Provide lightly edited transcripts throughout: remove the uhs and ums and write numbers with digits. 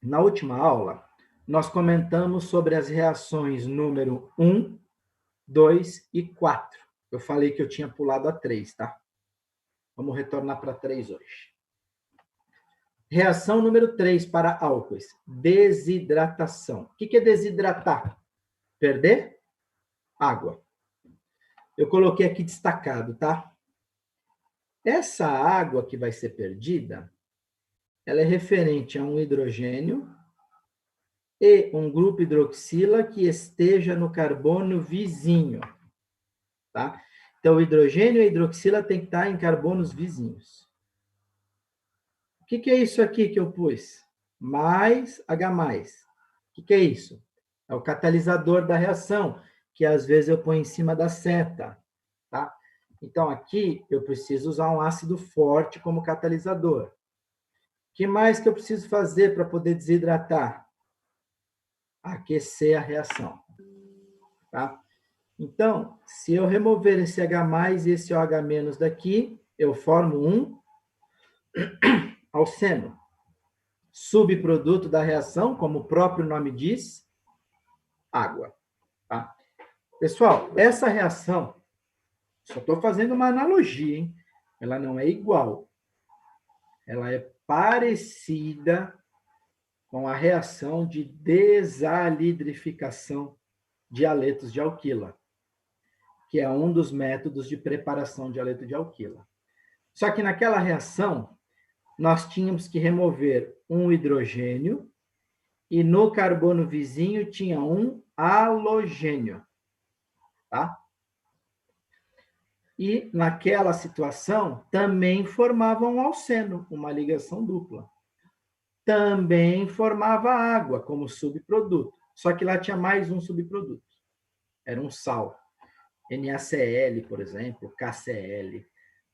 Na última aula, nós comentamos sobre as reações número 1, 2 e 4. Eu falei que eu tinha pulado a 3, tá? Vamos retornar para 3 hoje. Reação número 3 para álcoois, desidratação. O que é desidratar? Perder água. Eu coloquei aqui destacado, tá? Essa água que vai ser perdida, ela é referente a um hidrogênio e um grupo hidroxila que esteja no carbono vizinho, tá? Então, o hidrogênio e a hidroxila tem que estar em carbonos vizinhos. O que é isso aqui que eu pus? Mais H+. O que é isso? É o catalisador da reação, que às vezes eu ponho em cima da seta, tá? Então, aqui eu preciso usar um ácido forte como catalisador. O que mais que eu preciso fazer para poder desidratar? Aquecer a reação, tá? Então, se eu remover esse H+ e esse OH- daqui, eu formo um alceno. Subproduto da reação, como o próprio nome diz, água. Tá? Pessoal, essa reação, só estou fazendo uma analogia, hein? Ela não é igual. Ela é parecida com a reação de desalidrificação de haletos de alquila, que é um dos métodos de preparação de haleto de alquila. Só que naquela reação, nós tínhamos que remover um hidrogênio e no carbono vizinho tinha um halogênio, tá? E naquela situação também formava um alceno, uma ligação dupla. Também formava água como subproduto, só que lá tinha mais um subproduto. Era um sal, NaCl, por exemplo, KCl.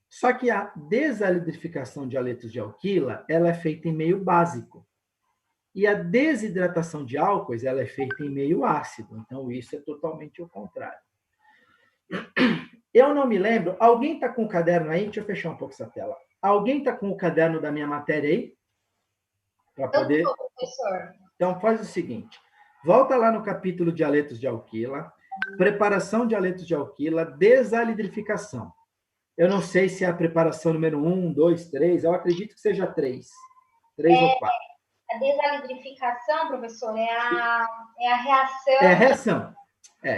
Só que a desalidrificação de haletos de alquila, ela é feita em meio básico. E a desidratação de álcoois, ela é feita em meio ácido. Então, isso é totalmente o contrário. Eu não me lembro. Alguém está com o caderno aí? Deixa eu fechar um pouco essa tela. Alguém está com o caderno da minha matéria aí? Para poder... Eu tô, professor. Então, faz o seguinte. Volta lá no capítulo de haletos de alquila. Preparação de haletos de alquila, desalidrificação. Eu não sei se é a preparação número 1, 2, 3. Eu acredito que seja 3. 3 ou 4. A desalidrificação, professor, é a reação... É reação.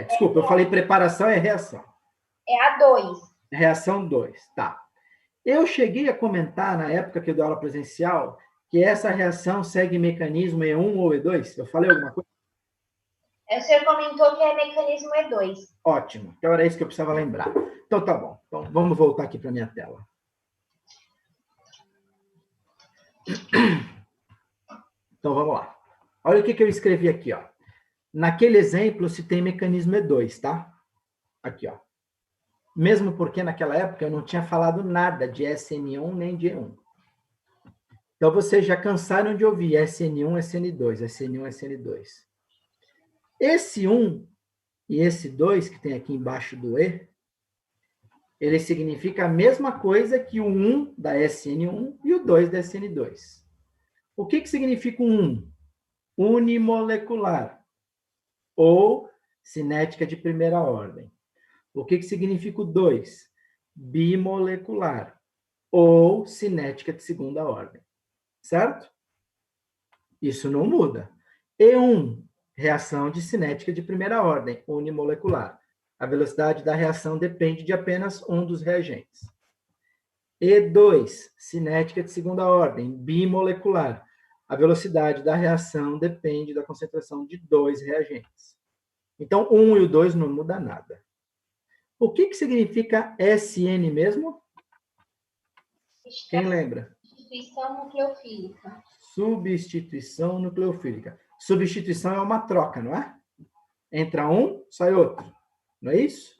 Desculpa, eu falei preparação, é reação. É a 2. Reação 2, tá. Eu cheguei a comentar, na época que eu dei aula presencial, que essa reação segue mecanismo E1 ou E2? Eu falei alguma coisa? O senhor comentou que é mecanismo E2. Ótimo. Então, era isso que eu precisava lembrar. Então, tá bom. Então, vamos voltar aqui para a minha tela. Então, vamos lá. Olha o que eu escrevi aqui, ó. Naquele exemplo, se tem mecanismo E2, tá? Aqui, ó. Mesmo porque naquela época eu não tinha falado nada de SN1 nem de E1. Então, vocês já cansaram de ouvir SN1, SN2, SN1, SN2. Esse 1 e esse 2, que tem aqui embaixo do E, ele significa a mesma coisa que o 1 da SN1 e o 2 da SN2. O que significa o 1? Unimolecular, ou cinética de primeira ordem. O que significa o 2? Bimolecular, ou cinética de segunda ordem. Certo? Isso não muda. E1, reação de cinética de primeira ordem, unimolecular. A velocidade da reação depende de apenas um dos reagentes. E2, cinética de segunda ordem, bimolecular. A velocidade da reação depende da concentração de dois reagentes. Então, o 1 e o 2 não muda nada. O que significa SN mesmo? Quem lembra? Substituição nucleofílica. Substituição nucleofílica. Substituição é uma troca, não é? Entra um, sai outro. Não é isso?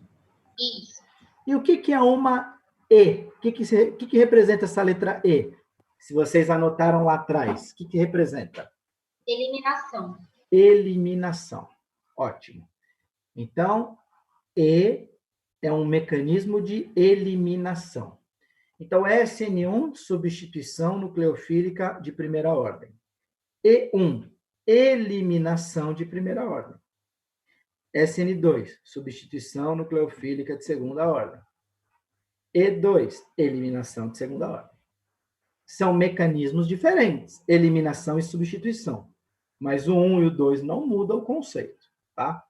Isso. E o que é uma E? O que representa essa letra E? Se vocês anotaram lá atrás, o que representa? Eliminação. Eliminação. Ótimo. Então, E é um mecanismo de eliminação. Então, SN1, substituição nucleofílica de primeira ordem. E1, eliminação de primeira ordem. SN2, substituição nucleofílica de segunda ordem. E2, eliminação de segunda ordem. São mecanismos diferentes, eliminação e substituição. Mas o 1 e o 2 não mudam o conceito, tá?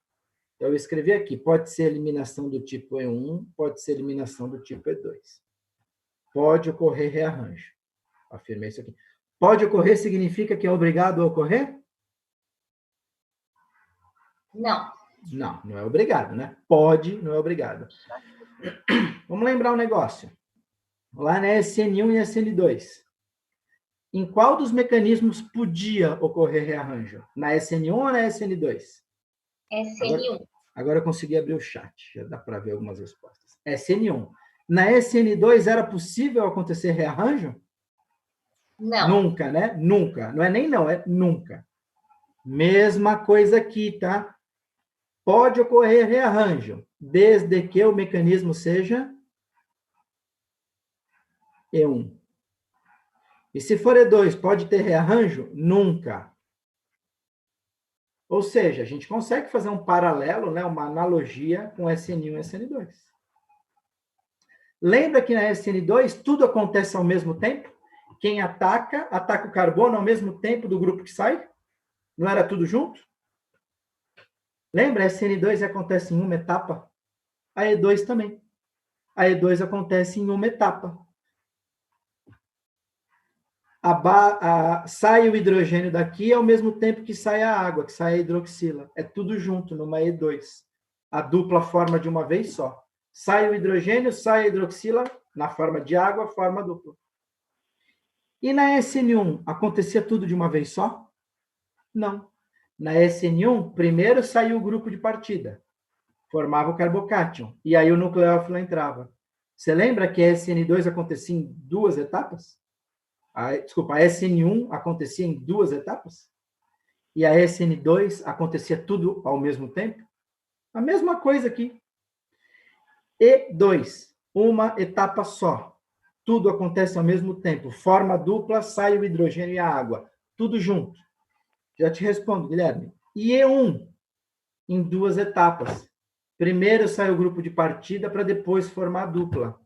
Então, eu escrevi aqui, pode ser eliminação do tipo E1, pode ser eliminação do tipo E2. Pode ocorrer rearranjo. Afirmei isso aqui. Pode ocorrer significa que é obrigado a ocorrer? Não. Não, não é obrigado, né? Pode, não é obrigado. Vamos lembrar um negócio. Lá na SN1 e SN2. Em qual dos mecanismos podia ocorrer rearranjo? Na SN1 ou na SN2? SN1. Agora eu consegui abrir o chat, já dá para ver algumas respostas. SN1. Na SN2 era possível acontecer rearranjo? Não. Nunca, né? Nunca. Não é nem não, é nunca. Mesma coisa aqui, tá? Pode ocorrer rearranjo, desde que o mecanismo seja E1. E se for E2, pode ter rearranjo? Nunca. Ou seja, a gente consegue fazer um paralelo, né, uma analogia com SN1 e SN2. Lembra que na SN2 tudo acontece ao mesmo tempo? Quem ataca o carbono ao mesmo tempo do grupo que sai? Não era tudo junto? Lembra? A SN2 acontece em uma etapa? A E2 também. A E2 acontece em uma etapa. Sai o hidrogênio daqui ao mesmo tempo que sai a água, que sai a hidroxila. É tudo junto, numa E2. A dupla forma de uma vez só. Sai o hidrogênio, sai a hidroxila, na forma de água, forma dupla. E na SN1, acontecia tudo de uma vez só? Não. Na SN1, primeiro saiu o grupo de partida. Formava o carbocátion. E aí o nucleófilo entrava. Você lembra que a SN2 acontecia em duas etapas? A SN1 acontecia em duas etapas? E a SN2 acontecia tudo ao mesmo tempo? A mesma coisa aqui. E2, uma etapa só. Tudo acontece ao mesmo tempo. Forma dupla, sai o hidrogênio e a água. Tudo junto. Já te respondo, Guilherme. E E1, em duas etapas. Primeiro sai o grupo de partida para depois formar a dupla.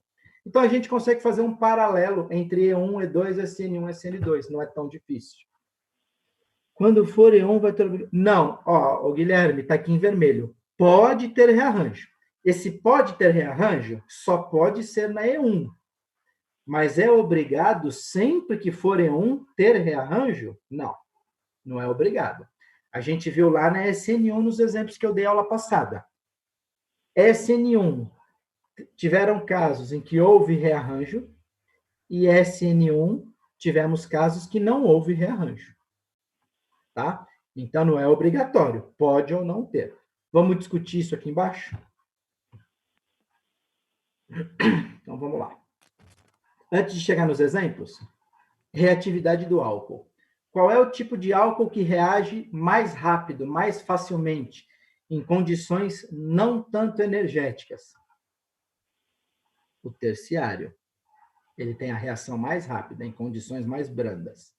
Então, a gente consegue fazer um paralelo entre E1, E2, SN1 e SN2. Não é tão difícil. Quando for E1, vai ter... Não, ó, o Guilherme, está aqui em vermelho. Pode ter rearranjo. Esse pode ter rearranjo só pode ser na E1. Mas é obrigado, sempre que for E1, ter rearranjo? Não, não é obrigado. A gente viu lá na SN1 nos exemplos que eu dei aula passada. SN1 tiveram casos em que houve rearranjo e SN1 tivemos casos que não houve rearranjo. Tá? Então, não é obrigatório, pode ou não ter. Vamos discutir isso aqui embaixo? Então, vamos lá. Antes de chegar nos exemplos, reatividade do álcool. Qual é o tipo de álcool que reage mais rápido, mais facilmente, em condições não tanto energéticas? O terciário. Ele tem a reação mais rápida, em condições mais brandas.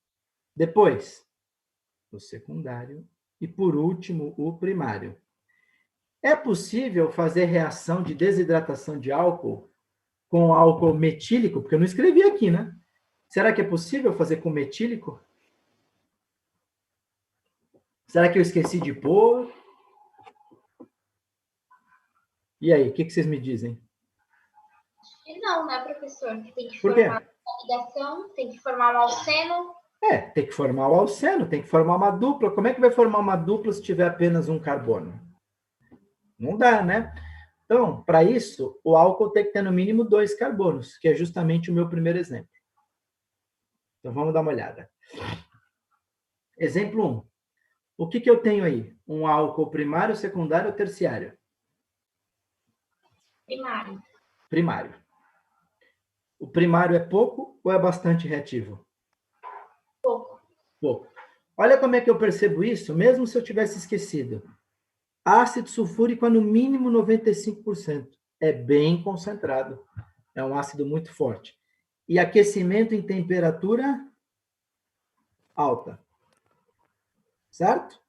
Depois, o secundário. E, por último, o primário. É possível fazer reação de desidratação de álcool com álcool metílico? Porque eu não escrevi aqui, né? Será que é possível fazer com metílico? Será que eu esqueci de pôr? E aí, o que vocês me dizem? Não, né, professor? Tem que Por quê? formar uma ligação, tem que formar um alceno. Tem que formar o alceno, tem que formar uma dupla. Como é que vai formar uma dupla se tiver apenas um carbono? Não dá, né? Então, para isso, o álcool tem que ter no mínimo 2 carbonos, que é justamente o meu primeiro exemplo. Então, vamos dar uma olhada. Exemplo 1. O que eu tenho aí? Um álcool primário, secundário ou terciário? Primário. Primário. O primário é pouco ou é bastante reativo? Pouco. Pouco. Olha como é que eu percebo isso, mesmo se eu tivesse esquecido. Ácido sulfúrico é no mínimo 95%. É bem concentrado. É um ácido muito forte. e aquecimento em temperatura alta. Certo?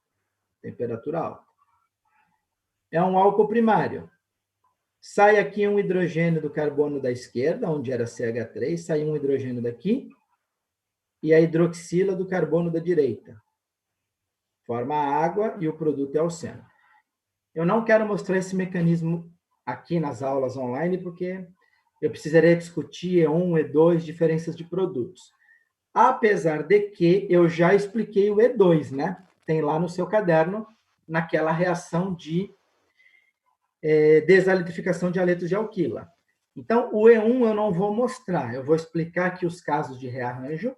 Temperatura alta. É um álcool primário. Sai aqui um hidrogênio do carbono da esquerda, onde era CH3, sai um hidrogênio daqui, e a hidroxila do carbono da direita. Forma a água e o produto é o alceno. Eu não quero mostrar esse mecanismo aqui nas aulas online, porque eu precisaria discutir E1, E2, diferenças de produtos. Apesar de que eu já expliquei o E2, né? Tem lá no seu caderno, naquela reação de desalitificação de haletos de alquila. Então, o E1 eu não vou mostrar, eu vou explicar aqui os casos de rearranjo,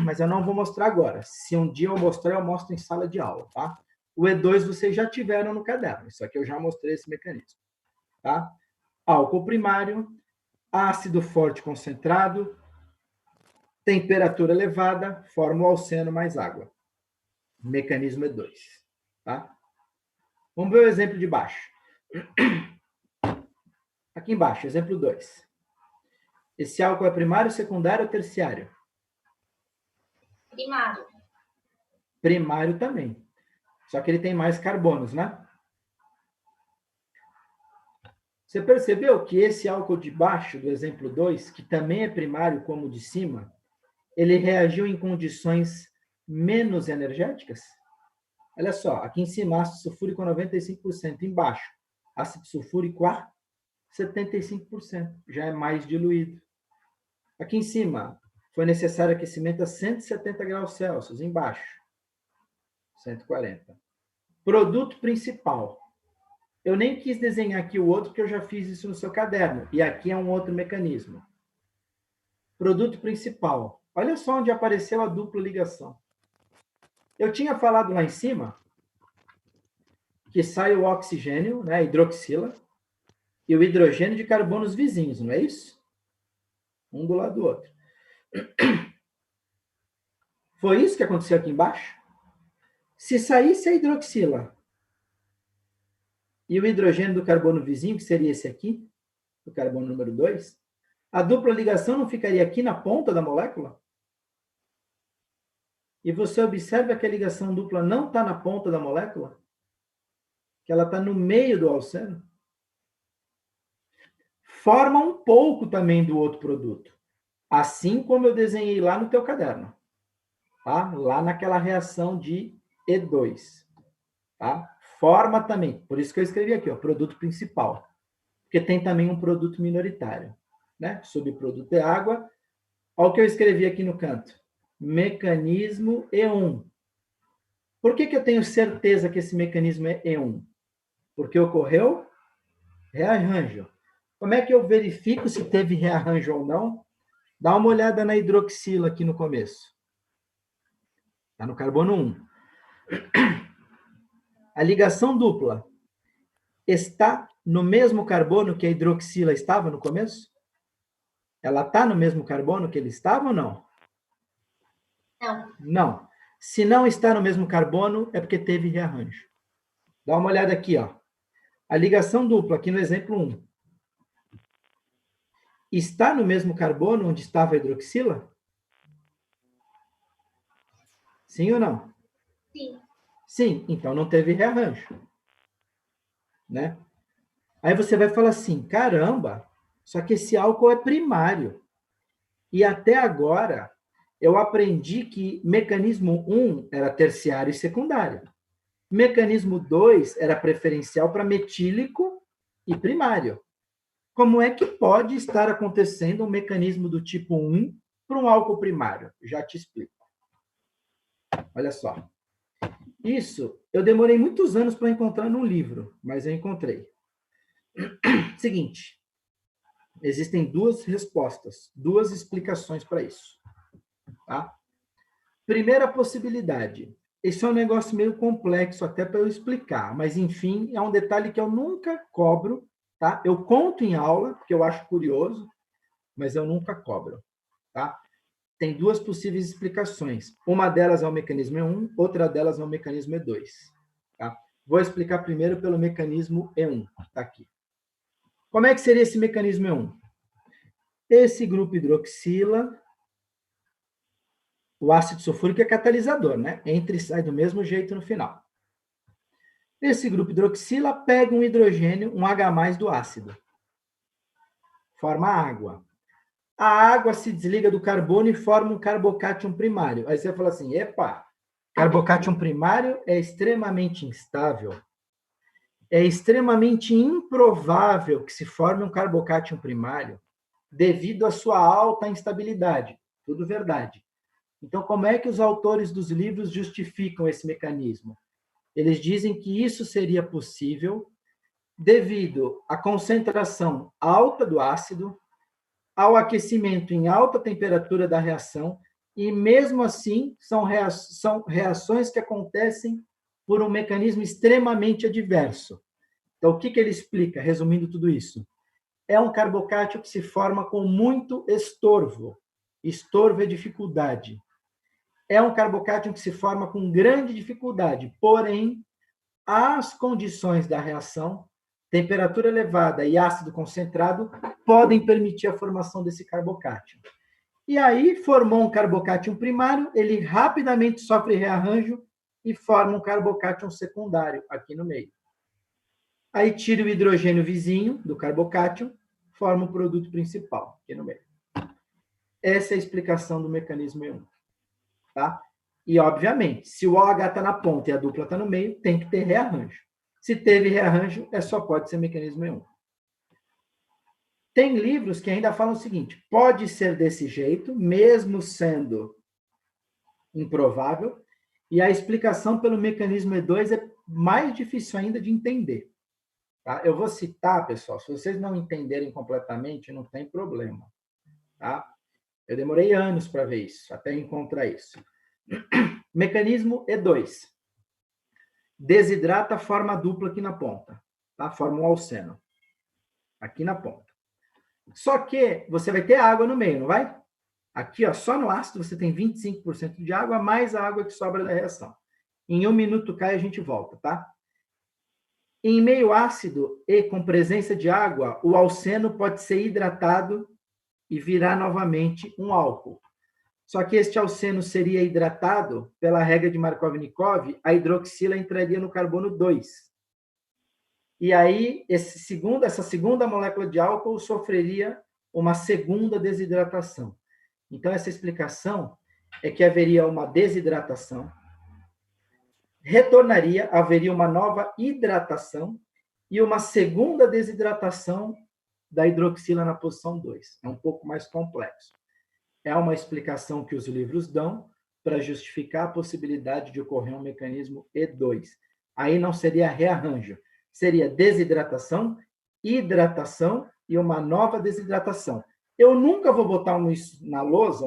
mas eu não vou mostrar agora. Se um dia eu mostrar, eu mostro em sala de aula, tá? O E2 vocês já tiveram no caderno, isso aqui eu já mostrei esse mecanismo, tá? Álcool primário, ácido forte concentrado, temperatura elevada, forma o alceno mais água. Mecanismo E2, tá? Vamos ver o exemplo de baixo. Aqui embaixo, exemplo 2. Esse álcool é primário, secundário ou terciário? Primário. Primário também. Só que ele tem mais carbonos, né? Você percebeu que esse álcool de baixo, do exemplo 2, que também é primário como o de cima, ele reagiu em condições menos energéticas? Olha só, aqui em cima, ácido sulfúrico a 95%, embaixo, ácido sulfúrico a 75%, já é mais diluído. Aqui em cima, foi necessário aquecimento a 170 graus Celsius, embaixo, 140. Produto principal. Eu nem quis desenhar aqui o outro, porque eu já fiz isso no seu caderno. E aqui é um outro mecanismo. Produto principal. Olha só onde apareceu a dupla ligação. Eu tinha falado lá em cima que sai o oxigênio, né, a hidroxila, e o hidrogênio de carbonos vizinhos, não é isso? Um do lado do outro. Foi isso que aconteceu aqui embaixo? Se saísse a hidroxila e o hidrogênio do carbono vizinho, que seria esse aqui, o carbono número 2, a dupla ligação não ficaria aqui na ponta da molécula? E você observa que a ligação dupla não está na ponta da molécula? Que ela está no meio do alceno? Forma um pouco também do outro produto. Assim como eu desenhei lá no teu caderno. Tá? Lá naquela reação de E2. Tá? Forma também. Por isso que eu escrevi aqui, ó, produto principal. Porque tem também um produto minoritário. Né? Subproduto é água. Olha o que eu escrevi aqui no canto. Mecanismo E1. Por que eu tenho certeza que esse mecanismo é E1? Porque ocorreu rearranjo. Como é que eu verifico se teve rearranjo ou não? Dá uma olhada na hidroxila aqui no começo. Está no carbono 1. A ligação dupla está no mesmo carbono que a hidroxila estava no começo? Ela está no mesmo carbono que ele estava ou não? Não. Não. Se não está no mesmo carbono, é porque teve rearranjo. Dá uma olhada aqui, ó. A ligação dupla, aqui no exemplo 1. Está no mesmo carbono onde estava a hidroxila? Sim ou não? Sim. Sim, então não teve rearranjo. Né? Aí você vai falar assim, caramba, só que esse álcool é primário. E até agora, eu aprendi que mecanismo 1 era terciário e secundário. Mecanismo 2 era preferencial para metílico e primário. Como é que pode estar acontecendo um mecanismo do tipo 1 para um álcool primário? Já te explico. Olha só. Isso eu demorei muitos anos para encontrar num livro, mas eu encontrei. Seguinte, existem duas respostas, duas explicações para isso. Tá? Primeira possibilidade. Esse é um negócio meio complexo até para eu explicar, mas enfim, é um detalhe que eu nunca cobro, tá? Eu conto em aula, porque eu acho curioso, mas eu nunca cobro, tá? Tem duas possíveis explicações. Uma delas é o mecanismo E1, outra delas é o mecanismo E2, tá? Vou explicar primeiro pelo mecanismo E1, tá aqui. Como é que seria esse mecanismo E1? Esse grupo hidroxila, o ácido sulfúrico é catalisador, né? Entra e sai do mesmo jeito no final. Esse grupo hidroxila pega um hidrogênio, um H+ do ácido. Forma água. A água se desliga do carbono e forma um carbocátion primário. Aí você fala assim, epa, carbocátion primário é extremamente instável. É extremamente improvável que se forme um carbocátion primário devido à sua alta instabilidade. Tudo verdade. Então, como é que os autores dos livros justificam esse mecanismo? Eles dizem que isso seria possível devido à concentração alta do ácido, ao aquecimento em alta temperatura da reação, e mesmo assim são reações que acontecem por um mecanismo extremamente adverso. Então, o que ele explica, resumindo tudo isso? É um carbocátion que se forma com muito estorvo. Estorvo é dificuldade. É um carbocátion que se forma com grande dificuldade, porém, as condições da reação, temperatura elevada e ácido concentrado, podem permitir a formação desse carbocátion. E aí, formou um carbocátion primário, ele rapidamente sofre rearranjo e forma um carbocátion secundário aqui no meio. Aí tira o hidrogênio vizinho do carbocátion, forma o produto principal aqui no meio. Essa é a explicação do mecanismo E1. Tá? E, obviamente, se o OH está na ponta e a dupla está no meio, tem que ter rearranjo. Se teve rearranjo, só pode ser mecanismo E1. Tem livros que ainda falam o seguinte, pode ser desse jeito, mesmo sendo improvável, e a explicação pelo mecanismo E2 é mais difícil ainda de entender. Tá? Eu vou citar, pessoal, se vocês não entenderem completamente, não tem problema. Tá? Eu demorei anos para ver isso, até encontrar isso. Mecanismo E2. Desidrata, forma dupla aqui na ponta. Tá? Forma um alceno. Aqui na ponta. Só que você vai ter água no meio, não vai? Aqui, ó, só no ácido você tem 25% de água, mais a água que sobra da reação. Em 1 minuto cai, a gente volta, tá? Em meio ácido e com presença de água, o alceno pode ser hidratado e virar novamente um álcool. Só que este alceno seria hidratado pela regra de Markov-Nikov, a hidroxila entraria no carbono 2. E aí, essa segunda molécula de álcool sofreria uma segunda desidratação. Então, essa explicação é que haveria uma desidratação, retornaria, haveria uma nova hidratação e uma segunda desidratação da hidroxila na posição 2. É um pouco mais complexo. É uma explicação que os livros dão para justificar a possibilidade de ocorrer um mecanismo E2. Aí não seria rearranjo, seria desidratação, hidratação e uma nova desidratação. Eu nunca vou botar na lousa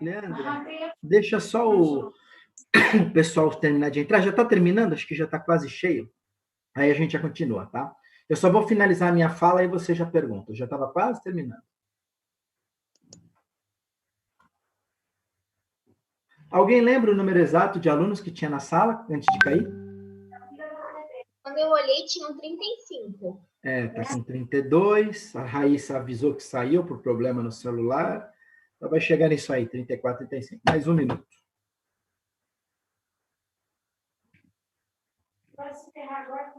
Leandra, deixa só o pessoal terminar de entrar. Já está terminando? Acho que já está quase cheio. Aí a gente já continua, tá? Eu só vou finalizar a minha fala e você já pergunta. Eu já estava quase terminando. Alguém lembra o número exato de alunos que tinha na sala antes de cair? Quando eu olhei, tinham 35. Tá com 32. A Raíssa avisou que saiu por problema no celular. Então vai chegar nisso aí, 34, 35. Mais um minuto. Vai se ferrar agora,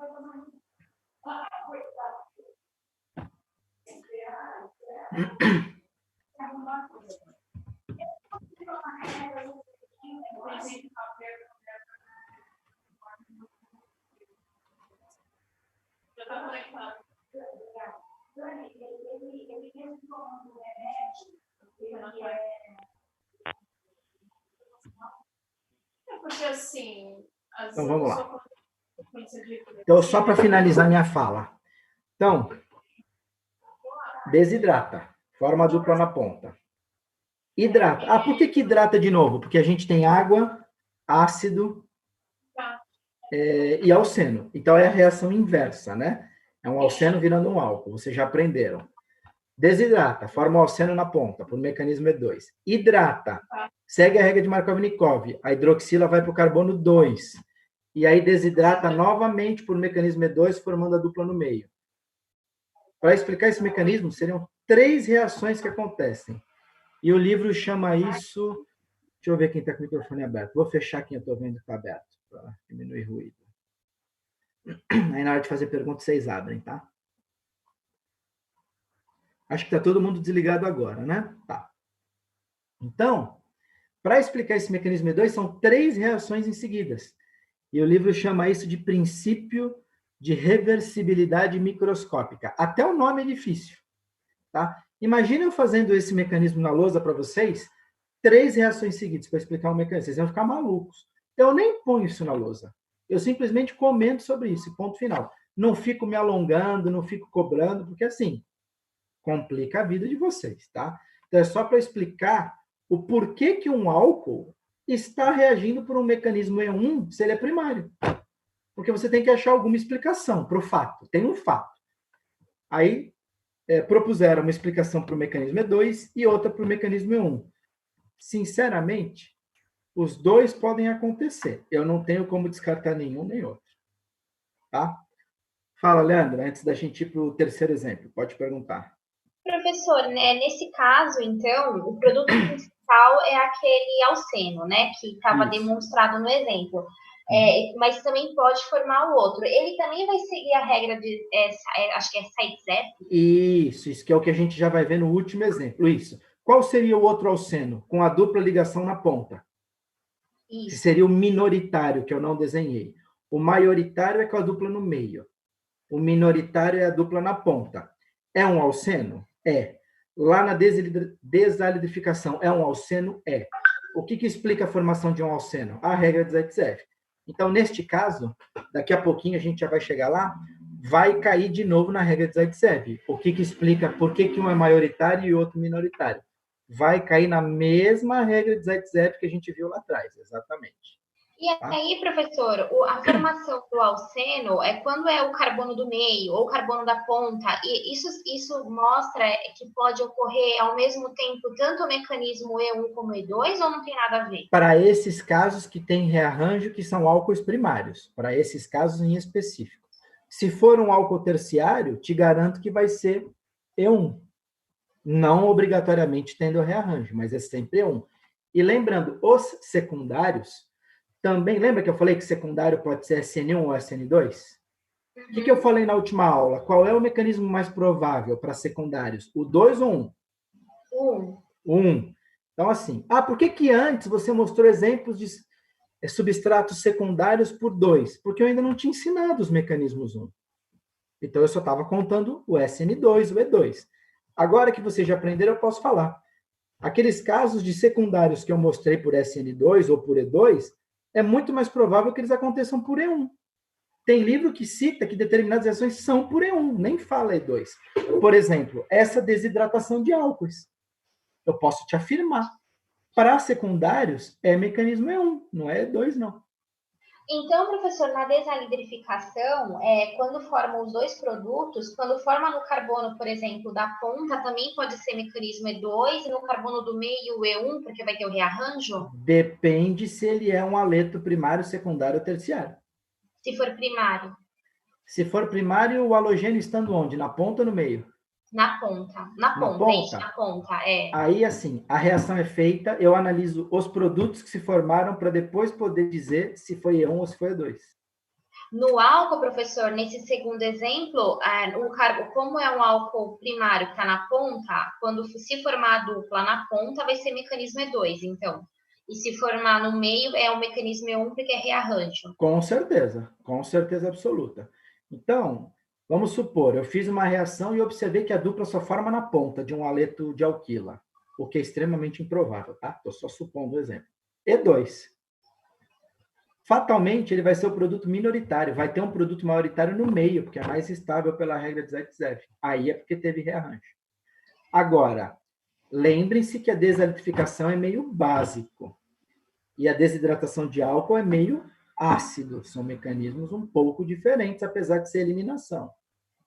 porque assim, então vamos lá. Então, só para finalizar minha fala. Então, desidrata, forma dupla na ponta. Hidrata. Ah, por que hidrata de novo? Porque a gente tem água, ácido e alceno. Então, é a reação inversa, né? É um alceno virando um álcool. Vocês já aprenderam. Desidrata, forma o alceno na ponta, por mecanismo E2. Hidrata, segue a regra de Markovnikov. A hidroxila vai para o carbono 2. E aí desidrata novamente por mecanismo E2, formando a dupla no meio. Para explicar esse mecanismo, seriam 3 reações que acontecem. E o livro chama isso... Deixa eu ver quem está com o microfone aberto. Vou fechar quem eu estou vendo que está aberto, para diminuir o ruído. Aí na hora de fazer perguntas, vocês abrem, tá? Acho que está todo mundo desligado agora, né? Tá. Então, para explicar esse mecanismo E2, são 3 reações em seguidas. E o livro chama isso de princípio de reversibilidade microscópica. Até o nome é difícil. Tá? Imagina eu fazendo esse mecanismo na lousa para vocês, 3 reações seguidas para explicar o mecanismo. Vocês vão ficar malucos. Eu nem ponho isso na lousa. Eu simplesmente comento sobre isso, ponto final. Não fico me alongando, não fico cobrando, porque assim, complica a vida de vocês, tá? Então é só para explicar o porquê que um álcool está reagindo por um mecanismo E1 se ele é primário. Porque você tem que achar alguma explicação para o fato. Tem um fato. Aí propuseram uma explicação para o mecanismo E2 e outra para o mecanismo E1. Sinceramente, os dois podem acontecer. Eu não tenho como descartar nenhum nem outro. Tá? Fala, Leandra, antes da gente ir para o terceiro exemplo. Pode perguntar. Professor, né, nesse caso, então, o produto principal é aquele alceno, né, que estava demonstrado no exemplo. Mas também pode formar o outro. Ele também vai seguir a regra de, acho que é Zaitsev? Isso que é o que a gente já vai ver no último exemplo. Isso. Qual seria o outro alceno? Com a dupla ligação na ponta. Isso. Que seria o minoritário, que eu não desenhei. O maioritário é com a dupla no meio. O minoritário é a dupla na ponta. É um alceno? É. Lá na desalidrificação, é um alceno? É. O que explica a formação de um alceno? A regra de Zaitsev. Então, neste caso, daqui a pouquinho a gente já vai chegar lá, vai cair de novo na regra de Zaitsev. O que explica por que um é maioritário e o outro minoritário? Vai cair na mesma regra de Zaitsev que a gente viu lá atrás, exatamente. E aí, professor, a formação do alceno é quando é o carbono do meio ou o carbono da ponta, e isso mostra que pode ocorrer ao mesmo tempo tanto o mecanismo E1 como E2, ou não tem nada a ver? Para esses casos que tem rearranjo, que são álcoois primários, para esses casos em específico. Se for um álcool terciário, te garanto que vai ser E1. Não obrigatoriamente tendo rearranjo, mas é sempre E1. E lembrando, os secundários também, lembra que eu falei que secundário pode ser SN1 ou SN2? O que eu falei na última aula? Qual é o mecanismo mais provável para secundários? O 2 ou 1? 1. Então, assim, por que antes você mostrou exemplos de substratos secundários por 2? Porque eu ainda não tinha ensinado os mecanismos 1. Então, eu só estava contando o SN2, o E2. Agora que vocês já aprenderam, eu posso falar. Aqueles casos de secundários que eu mostrei por SN2 ou por E2, é muito mais provável que eles aconteçam por E1. Tem livro que cita que determinadas reações são por E1, nem fala E2. Por exemplo, essa desidratação de álcoois. Eu posso te afirmar. Para secundários, mecanismo E1, não é E2, não. Então, professor, na desalidrificação, quando formam os dois produtos, quando forma no carbono, por exemplo, da ponta, também pode ser mecanismo E2, e no carbono do meio E1, porque vai ter o rearranjo? Depende se ele é um aleto primário, secundário ou terciário. Se for primário. Se for primário, o halogênio estando onde? Na ponta ou no meio? Na ponta. Na ponta, isso, na ponta, Aí, assim, a reação é feita, eu analiso os produtos que se formaram para depois poder dizer se foi E1 ou se foi E2. No álcool, professor, nesse segundo exemplo, como é um álcool primário que está na ponta, quando se formar a dupla na ponta, vai ser mecanismo E2, então. E se formar no meio, é o mecanismo E1, porque é rearranjo. Com certeza absoluta. Então, vamos supor, eu fiz uma reação e observei que a dupla só forma na ponta de um aleto de alquila, o que é extremamente improvável, tá? Estou só supondo o exemplo. E2. Fatalmente, ele vai ser o produto minoritário, vai ter um produto maioritário no meio, porque é mais estável pela regra de Zaitsev. Aí é porque teve rearranjo. Agora, lembrem-se que a desalitificação é meio básico e a desidratação de álcool é meio ácido. São mecanismos um pouco diferentes, apesar de ser eliminação.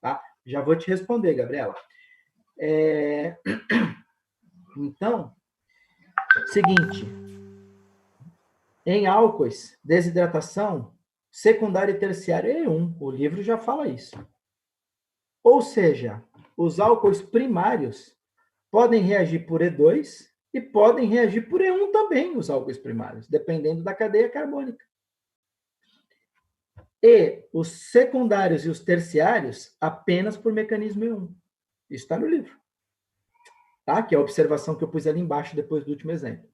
Tá? Já vou te responder, Gabriela. Então, seguinte, em álcoois, desidratação secundária e terciária é E1. O livro já fala isso. Ou seja, os álcoois primários podem reagir por E2 e podem reagir por E1 também, os álcoois primários, dependendo da cadeia carbônica. E os secundários e os terciários apenas por mecanismo E1. Isso está no livro. Tá? Que é a observação que eu pus ali embaixo depois do último exemplo.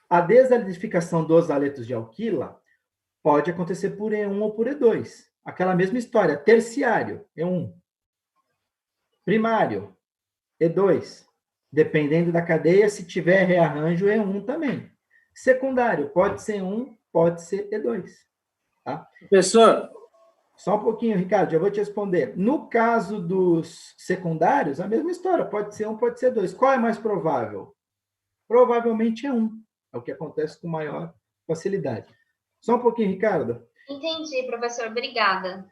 A desalidificação dos aletos de alquila pode acontecer por E1 ou por E2. Aquela mesma história. Terciário, E1. Primário, E2. Dependendo da cadeia, se tiver rearranjo, E1 também. Secundário, pode ser E1, pode ser E2. Tá? Professor? Só um pouquinho, Ricardo, já vou te responder. No caso dos secundários, a mesma história. Pode ser 1, pode ser 2. Qual é mais provável? Provavelmente é 1. É o que acontece com maior facilidade. Só um pouquinho, Ricardo. Entendi, professor. Obrigada.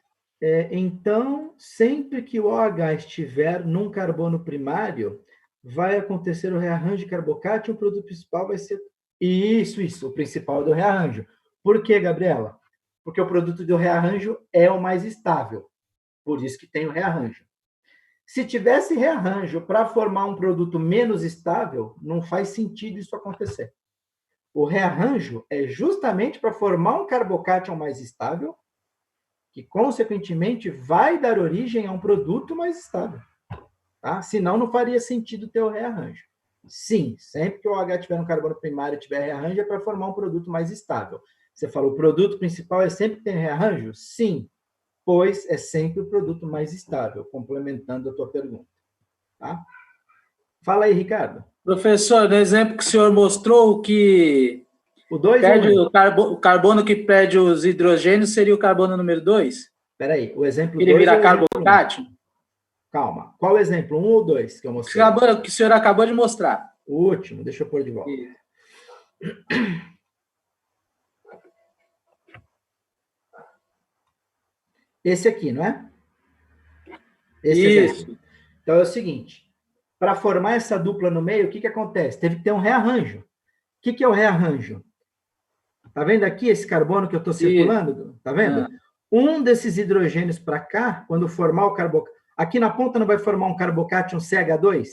Então, sempre que o OH estiver num carbono primário, vai acontecer o rearranjo de carbocátion, o produto principal vai ser... Isso, o principal do rearranjo. Por quê, Gabriela? Porque o produto do rearranjo é o mais estável. Por isso que tem o rearranjo. Se tivesse rearranjo para formar um produto menos estável, não faz sentido isso acontecer. O rearranjo é justamente para formar um carbocátion mais estável, que, consequentemente, vai dar origem a um produto mais estável. Tá? Senão, não faria sentido ter o rearranjo. Sim, sempre que o OH tiver no carbono primário e tiver rearranjo, é para formar um produto mais estável. Você falou, o produto principal é sempre que tem rearranjo? Sim, pois é sempre o produto mais estável, complementando a tua pergunta. Tá? Fala aí, Ricardo. Professor, no exemplo que o senhor mostrou, que o 2 perde o carbono que perde os hidrogênios seria o carbono número 2? Espera aí, o exemplo 2 ele vira carbocátion? Calma, qual o exemplo? 1 ou 2 que eu mostrei? Que o senhor acabou de mostrar. O último, deixa eu pôr de volta. Isso. Esse aqui, não é? Esse Isso. Exemplo. Então é o seguinte, para formar essa dupla no meio, o que acontece? Teve que ter um rearranjo. O que é o rearranjo? Tá vendo aqui esse carbono que eu estou circulando? Tá vendo? Um desses hidrogênios para cá, quando formar o carbocátion... Aqui na ponta não vai formar um carbocátion CH2?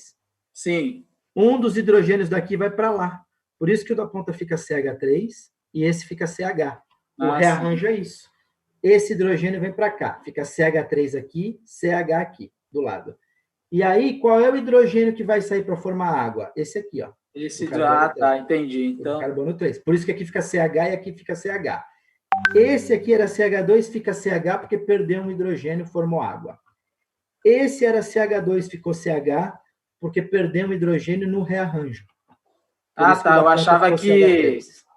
Sim. Um dos hidrogênios daqui vai para lá. Por isso que o da ponta fica CH3 e esse fica CH. O rearranjo é isso. Esse hidrogênio vem para cá. Fica CH3 aqui, CH aqui, do lado. E aí, qual é o hidrogênio que vai sair para formar água? Esse aqui, ó. Esse tá, entendi. Então... carbono 3. Por isso que aqui fica CH e aqui fica CH. Esse aqui era CH2, fica CH porque perdeu um hidrogênio, formou água. Esse era CH2, ficou CH porque perdeu um hidrogênio no rearranjo. Tá.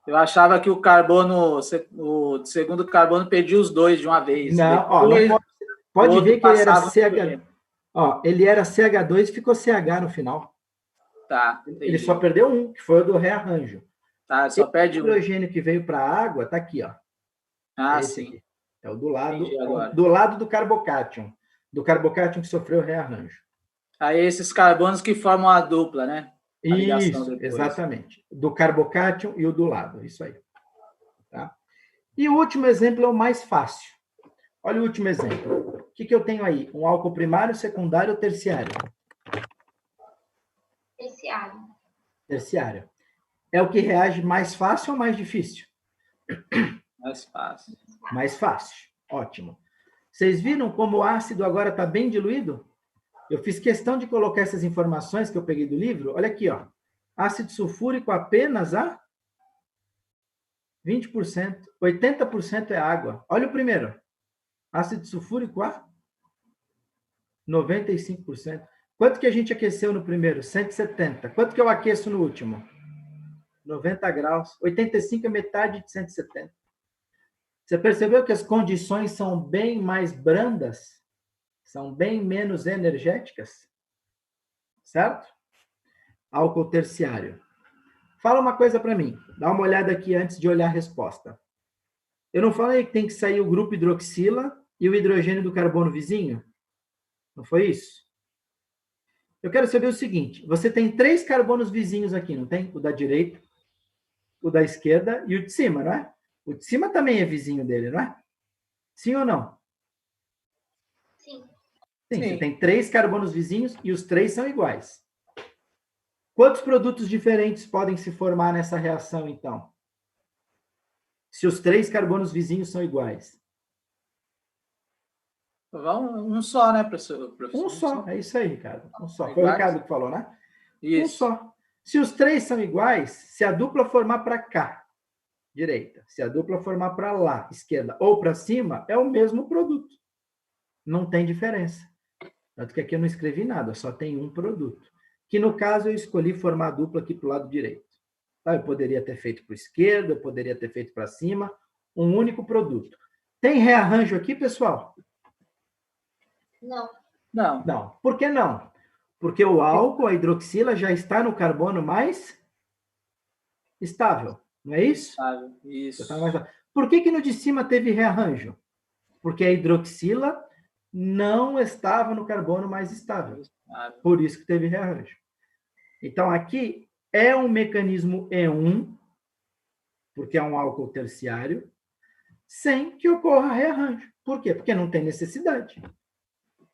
Eu achava que o carbono, o segundo carbono perdia os dois de uma vez. Não, não pode ver que ele era CH. Ele era CH2 e ficou CH no final. Tá. Ele só perdeu um, que foi o do rearranjo. Tá, só perde o hidrogênio que veio para a água, tá aqui, ó. Esse sim. aqui. É o do lado do carbocátion. Do carbocátion que sofreu rearranjo. Aí esses carbonos que formam a dupla, né? A isso, exatamente. Do carbocátion e o do lado. Isso aí. Tá? E o último exemplo é o mais fácil. Olha o último exemplo. O que eu tenho aí? Um álcool primário, secundário ou terciário? Terciário. Terciário. É o que reage mais fácil ou mais difícil? Mais fácil. Mais fácil. Ótimo. Vocês viram como o ácido agora está bem diluído? Eu fiz questão de colocar essas informações que eu peguei do livro. Olha aqui, ó. Ácido sulfúrico apenas a 20%. 80% é água. Olha o primeiro. Ácido sulfúrico a 95%. Quanto que a gente aqueceu no primeiro? 170. Quanto que eu aqueço no último? 90 graus. 85 é metade de 170. Você percebeu que as condições são bem mais brandas? São bem menos energéticas? Certo? Álcool terciário. Fala uma coisa para mim. Dá uma olhada aqui antes de olhar a resposta. Eu não falei que tem que sair o grupo hidroxila e o hidrogênio do carbono vizinho? Não foi isso? Eu quero saber o seguinte. Você tem 3 carbonos vizinhos aqui, não tem? O da direita, o da esquerda e o de cima, não é? O de cima também é vizinho dele, não é? Sim ou não? Sim. Sim. Você tem 3 carbonos vizinhos e os 3 são iguais. Quantos produtos diferentes podem se formar nessa reação, então? Se os 3 carbonos vizinhos são iguais. Um só, né, professor? Um só, é isso aí, Ricardo. Um só. Iguais? Foi o Ricardo que falou, né? Isso. Um só. Se os 3 são iguais, se a dupla formar para cá, direita, se a dupla formar para lá, esquerda, ou para cima, é o mesmo produto. Não tem diferença. Tanto que aqui eu não escrevi nada, só tem um produto. Que no caso eu escolhi formar a dupla aqui para o lado direito. Tá? Eu poderia ter feito para o esquerdo, eu poderia ter feito para cima, um único produto. Tem rearranjo aqui, pessoal? Não. Não. Não. Por que não? Porque o álcool, a hidroxila, já está no carbono mais estável. Não é isso? Isso. Por que no de cima teve rearranjo? Porque a hidroxila não estava no carbono mais estável. Por isso que teve rearranjo. Então, aqui é um mecanismo E1, porque é um álcool terciário, sem que ocorra rearranjo. Por quê? Porque não tem necessidade.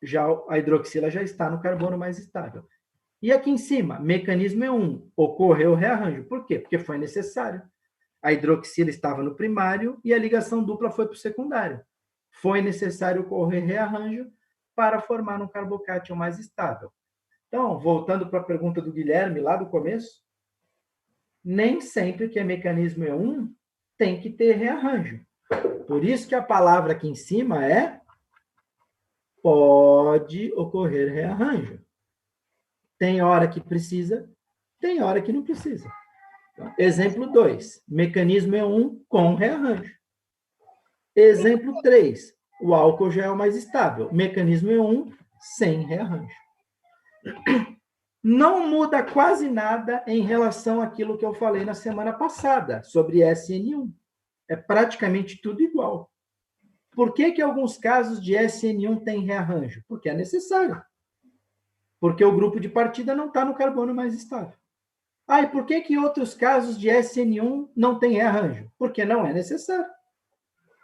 Já a hidroxila já está no carbono mais estável. E aqui em cima, mecanismo E1, ocorreu rearranjo. Por quê? Porque foi necessário. A hidroxila estava no primário e a ligação dupla foi para o secundário. Foi necessário ocorrer rearranjo para formar um carbocátion mais estável. Então, voltando para a pergunta do Guilherme, lá do começo, nem sempre que é mecanismo E1 tem que ter rearranjo. Por isso que a palavra aqui em cima é pode ocorrer rearranjo. Tem hora que precisa, tem hora que não precisa. Então, exemplo 2, mecanismo E1 com rearranjo. Exemplo 3, o álcool já é o mais estável. Mecanismo E1 sem rearranjo. Não muda quase nada em relação àquilo que eu falei na semana passada, sobre SN1. É praticamente tudo igual. Por que alguns casos de SN1 têm rearranjo? Porque é necessário. Porque o grupo de partida não está no carbono mais estável. E por que outros casos de SN1 não tem rearranjo? Porque não é necessário.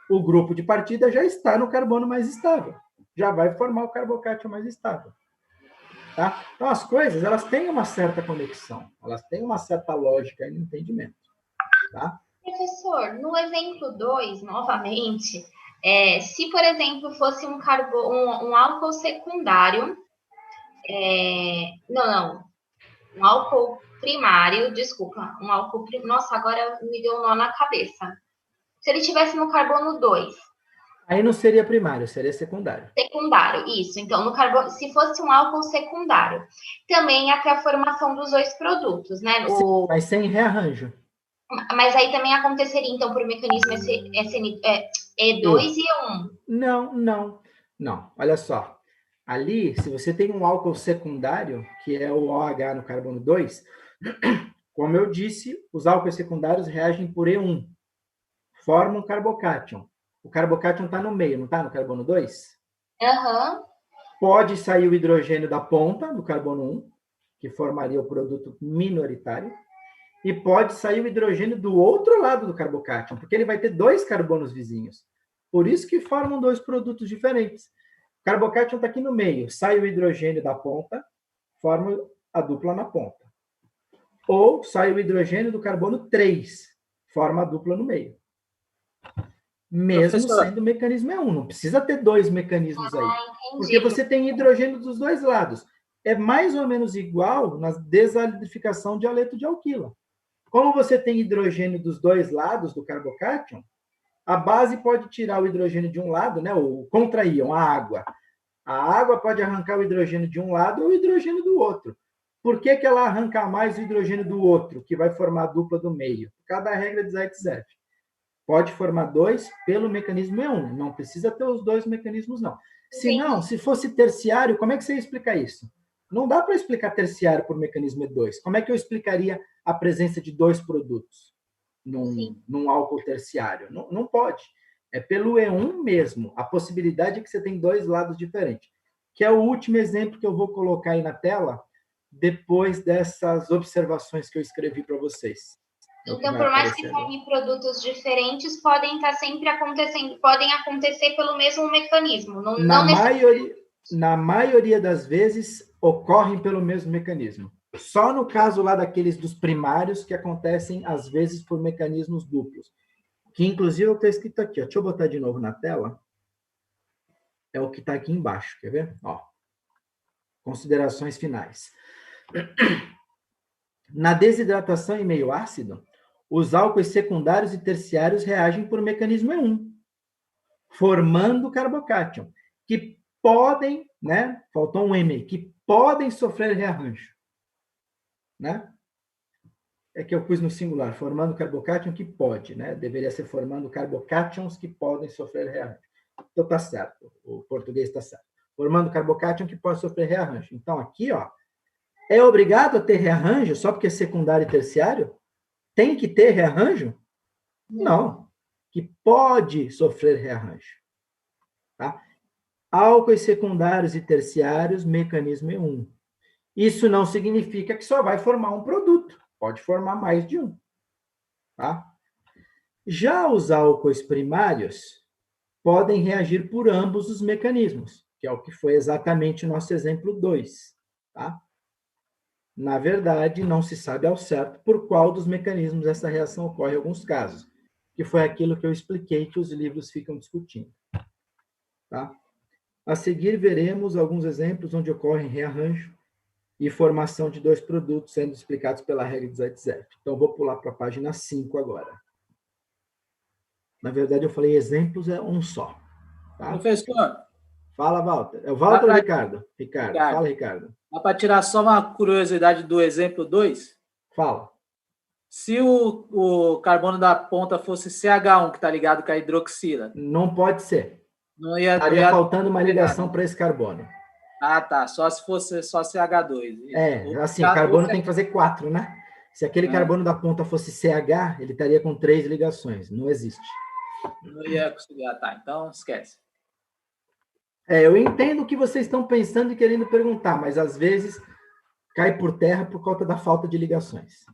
O grupo de partida já está no carbono mais estável. Já vai formar o carbocátion mais estável. Tá? Então, as coisas, elas têm uma certa conexão. Elas têm uma certa lógica e entendimento. Tá? Professor, no exemplo 2, novamente, se, por exemplo, fosse um álcool secundário, um álcool primário, desculpa, nossa, agora me deu um nó na cabeça. Se ele estivesse no carbono 2. Aí não seria primário, seria secundário. Secundário, isso. Então, no carbono, se fosse um álcool secundário, também até a formação dos 2 produtos, né? Sim, mas sem rearranjo. Mas aí também aconteceria, então, por mecanismo E2 e E1. Não. Olha só. Ali, se você tem um álcool secundário, que é o OH no carbono 2, como eu disse, os álcoois secundários reagem por E1, formam carbocátion. O carbocátion está no meio, não está no carbono 2? Aham. Pode sair o hidrogênio da ponta, do carbono 1, que formaria o produto minoritário, e pode sair o hidrogênio do outro lado do carbocátion, porque ele vai ter 2 carbonos vizinhos. Por isso que formam 2 produtos diferentes. O carbocátion está aqui no meio, sai o hidrogênio da ponta, forma a dupla na ponta. Ou sai o hidrogênio do carbono 3, forma a dupla no meio. Mesmo Professor, sendo o mecanismo E1. Não precisa ter 2 mecanismos aí. Entendi. Porque você tem hidrogênio dos 2 lados. É mais ou menos igual na desalidrificação de haleto de alquila. Como você tem hidrogênio dos 2 lados do carbocátion, a base pode tirar o hidrogênio de um lado, né, o contraíon, a água. A água pode arrancar o hidrogênio de um lado ou o hidrogênio do outro. Por que ela arranca mais o hidrogênio do outro, que vai formar a dupla do meio? Por causa da regra de Zaitsev. Pode formar 2 pelo mecanismo E1. Não precisa ter os 2 mecanismos, não. Se não, se fosse terciário, como é que você ia explicar isso? Não dá para explicar terciário por mecanismo E2. Como é que eu explicaria a presença de 2 produtos num álcool terciário? Não pode. É pelo E1 mesmo. A possibilidade é que você tem 2 lados diferentes. Que é o último exemplo que eu vou colocar aí na tela, depois dessas observações que eu escrevi para vocês. Então, por mais que tenham produtos diferentes, podem estar sempre acontecendo, podem acontecer pelo mesmo mecanismo. Na maioria das vezes, ocorrem pelo mesmo mecanismo. Só no caso lá daqueles dos primários que acontecem, às vezes, por mecanismos duplos. Que, inclusive, está escrito aqui. Ó. Deixa eu botar de novo na tela. É o que está aqui embaixo. Quer ver? Ó. Considerações finais. Na desidratação em meio ácido, os álcoois secundários e terciários reagem por mecanismo E1, formando carbocátion, que podem, né? Faltou um M, que podem sofrer rearranjo. Né? É que eu pus no singular, formando carbocátion que pode, né? Deveria ser formando carbocátions que podem sofrer rearranjo. Então tá certo, o português está certo. Formando carbocátion que pode sofrer rearranjo. Então aqui, ó, é obrigado a ter rearranjo só porque é secundário e terciário? Tem que ter rearranjo? Não. Que pode sofrer rearranjo. Tá? Álcoois secundários e terciários, mecanismo E1. Isso não significa que só vai formar um produto. Pode formar mais de um. Tá? Já os álcoois primários podem reagir por ambos os mecanismos, que é o que foi exatamente o nosso exemplo 2. Tá? Na verdade, não se sabe ao certo por qual dos mecanismos essa reação ocorre em alguns casos, que foi aquilo que eu expliquei que os livros ficam discutindo. Tá? A seguir, veremos alguns exemplos onde ocorrem rearranjo e formação de 2 produtos sendo explicados pela regra de Zaitsev. Então, vou pular para a página 5 agora. Na verdade, eu falei exemplos é um só. Tá? Professor. Fala, Walter. É o Walter ou Ricardo? Ricardo? Fala, Ricardo. Dá para tirar só uma curiosidade do exemplo 2? Fala. Se o carbono da ponta fosse CH1, que está ligado com a hidroxila. Não pode ser. Estaria faltando uma ligação para esse carbono. Ah, tá. Só se fosse só CH2. Isso. Assim, o carbono tem que fazer 4, né? Se aquele carbono da ponta fosse CH, ele estaria com 3 ligações. Não existe. Não ia conseguir. Ah, tá. Então, esquece. Eu entendo o que vocês estão pensando e querendo perguntar, mas às vezes cai por terra por conta da falta de ligações.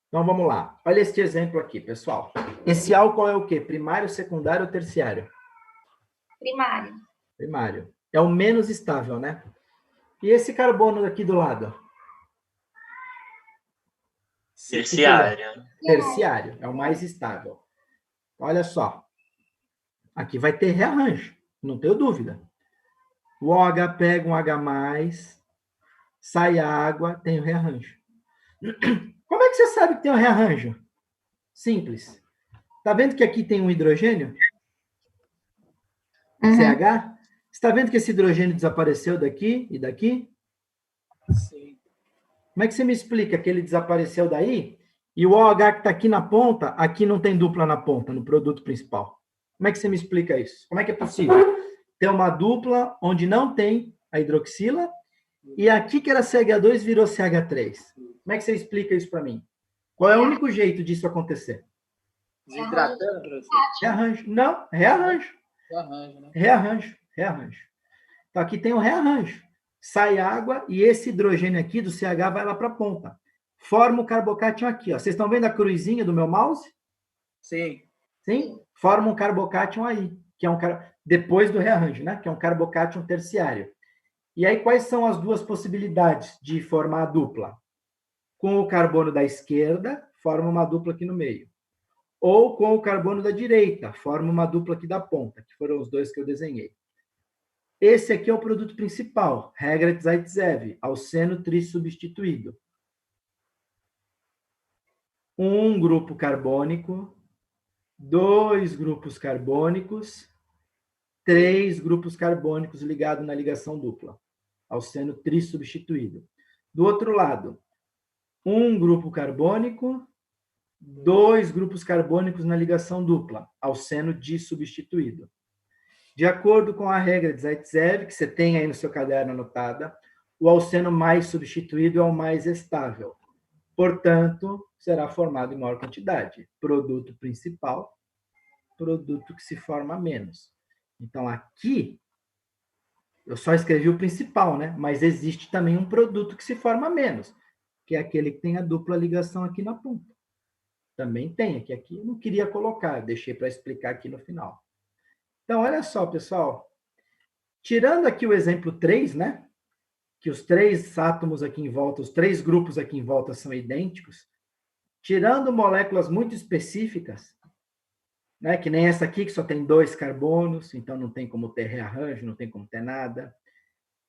Então, vamos lá. Olha este exemplo aqui, pessoal. Esse álcool é o quê? Primário, secundário ou terciário? Primário. Primário. É o menos estável, né? E esse carbono aqui do lado? Terciário. Terciário. É o mais estável. Olha só. Aqui vai ter rearranjo. Não tenho dúvida. O OH pega um H+, sai água, tem o rearranjo. Como é que você sabe que tem um rearranjo? Simples. Está vendo que aqui tem um hidrogênio? CH? Está vendo que esse hidrogênio desapareceu daqui e daqui? Sim. Como é que você me explica que ele desapareceu daí e o OH que está aqui na ponta, aqui não tem dupla na ponta, no produto principal? Como é que você me explica isso? Como é que é possível? ter uma dupla onde não tem a hidroxila, e aqui que era CH2 virou CH3. Como é que você explica isso para mim? Qual é o único jeito disso acontecer? Desidratando, professor? Rearranjo. Não, rearranjo. Rearranjo, né? Rearranjo. Então, aqui tem um rearranjo. Sai água e esse hidrogênio aqui do CH vai lá para a ponta. Forma o carbocátion aqui. Ó. Vocês estão vendo a cruzinha do meu mouse? Sim. Sim? Forma um carbocátion aí, que é depois do rearranjo, né? Que é um carbocátion terciário. E aí, quais são as duas possibilidades de formar a dupla? Com o carbono da esquerda, forma uma dupla aqui no meio. Ou com o carbono da direita, forma uma dupla aqui da ponta, que foram os dois que eu desenhei. Esse aqui é o produto principal, regra de Zaitsev, alceno trissubstituído. Um grupo carbônico, 2 grupos carbônicos, 3 grupos carbônicos ligados na ligação dupla, alceno trissubstituído. Do outro lado, um grupo carbônico, 2 grupos carbônicos na ligação dupla, alceno dissubstituído. De acordo com a regra de Zaitsev, que você tem aí no seu caderno anotada, o alceno mais substituído é o mais estável. Portanto, será formado em maior quantidade. Produto principal, produto que se forma menos. Então, aqui, eu só escrevi o principal, né? Mas existe também um produto que se forma menos, que é aquele que tem a dupla ligação aqui na ponta. Também tem, aqui eu não queria colocar, deixei para explicar aqui no final. Então, olha só, pessoal. Tirando aqui o exemplo 3, né? Que os 3 átomos aqui em volta, os 3 grupos aqui em volta são idênticos. Tirando moléculas muito específicas, né? Que nem essa aqui, que só tem 2 carbonos, então não tem como ter rearranjo, não tem como ter nada.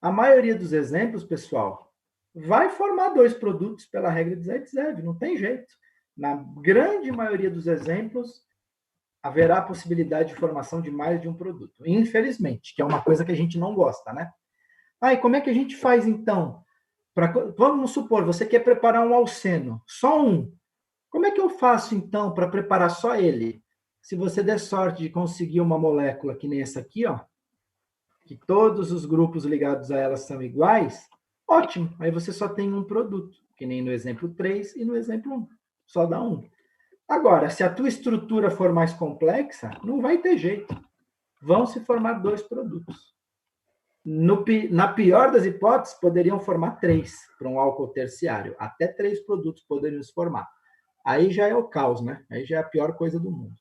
A maioria dos exemplos, pessoal, vai formar 2 produtos pela regra de Zaitsev, não tem jeito. Na grande maioria dos exemplos, haverá a possibilidade de formação de mais de um produto. Infelizmente, que é uma coisa que a gente não gosta, né? E como é que a gente faz, então? Vamos supor, você quer preparar um alceno, só um. Como é que eu faço, então, para preparar só ele? Se você der sorte de conseguir uma molécula que nem essa aqui, ó, que todos os grupos ligados a ela são iguais, ótimo. Aí você só tem um produto, que nem no exemplo 3 e no exemplo 1. Só dá um. Agora, se a tua estrutura for mais complexa, não vai ter jeito. Vão se formar 2 produtos. Na pior das hipóteses, poderiam formar 3 para um álcool terciário. Até 3 produtos poderiam se formar. Aí já é o caos, né? Aí já é a pior coisa do mundo.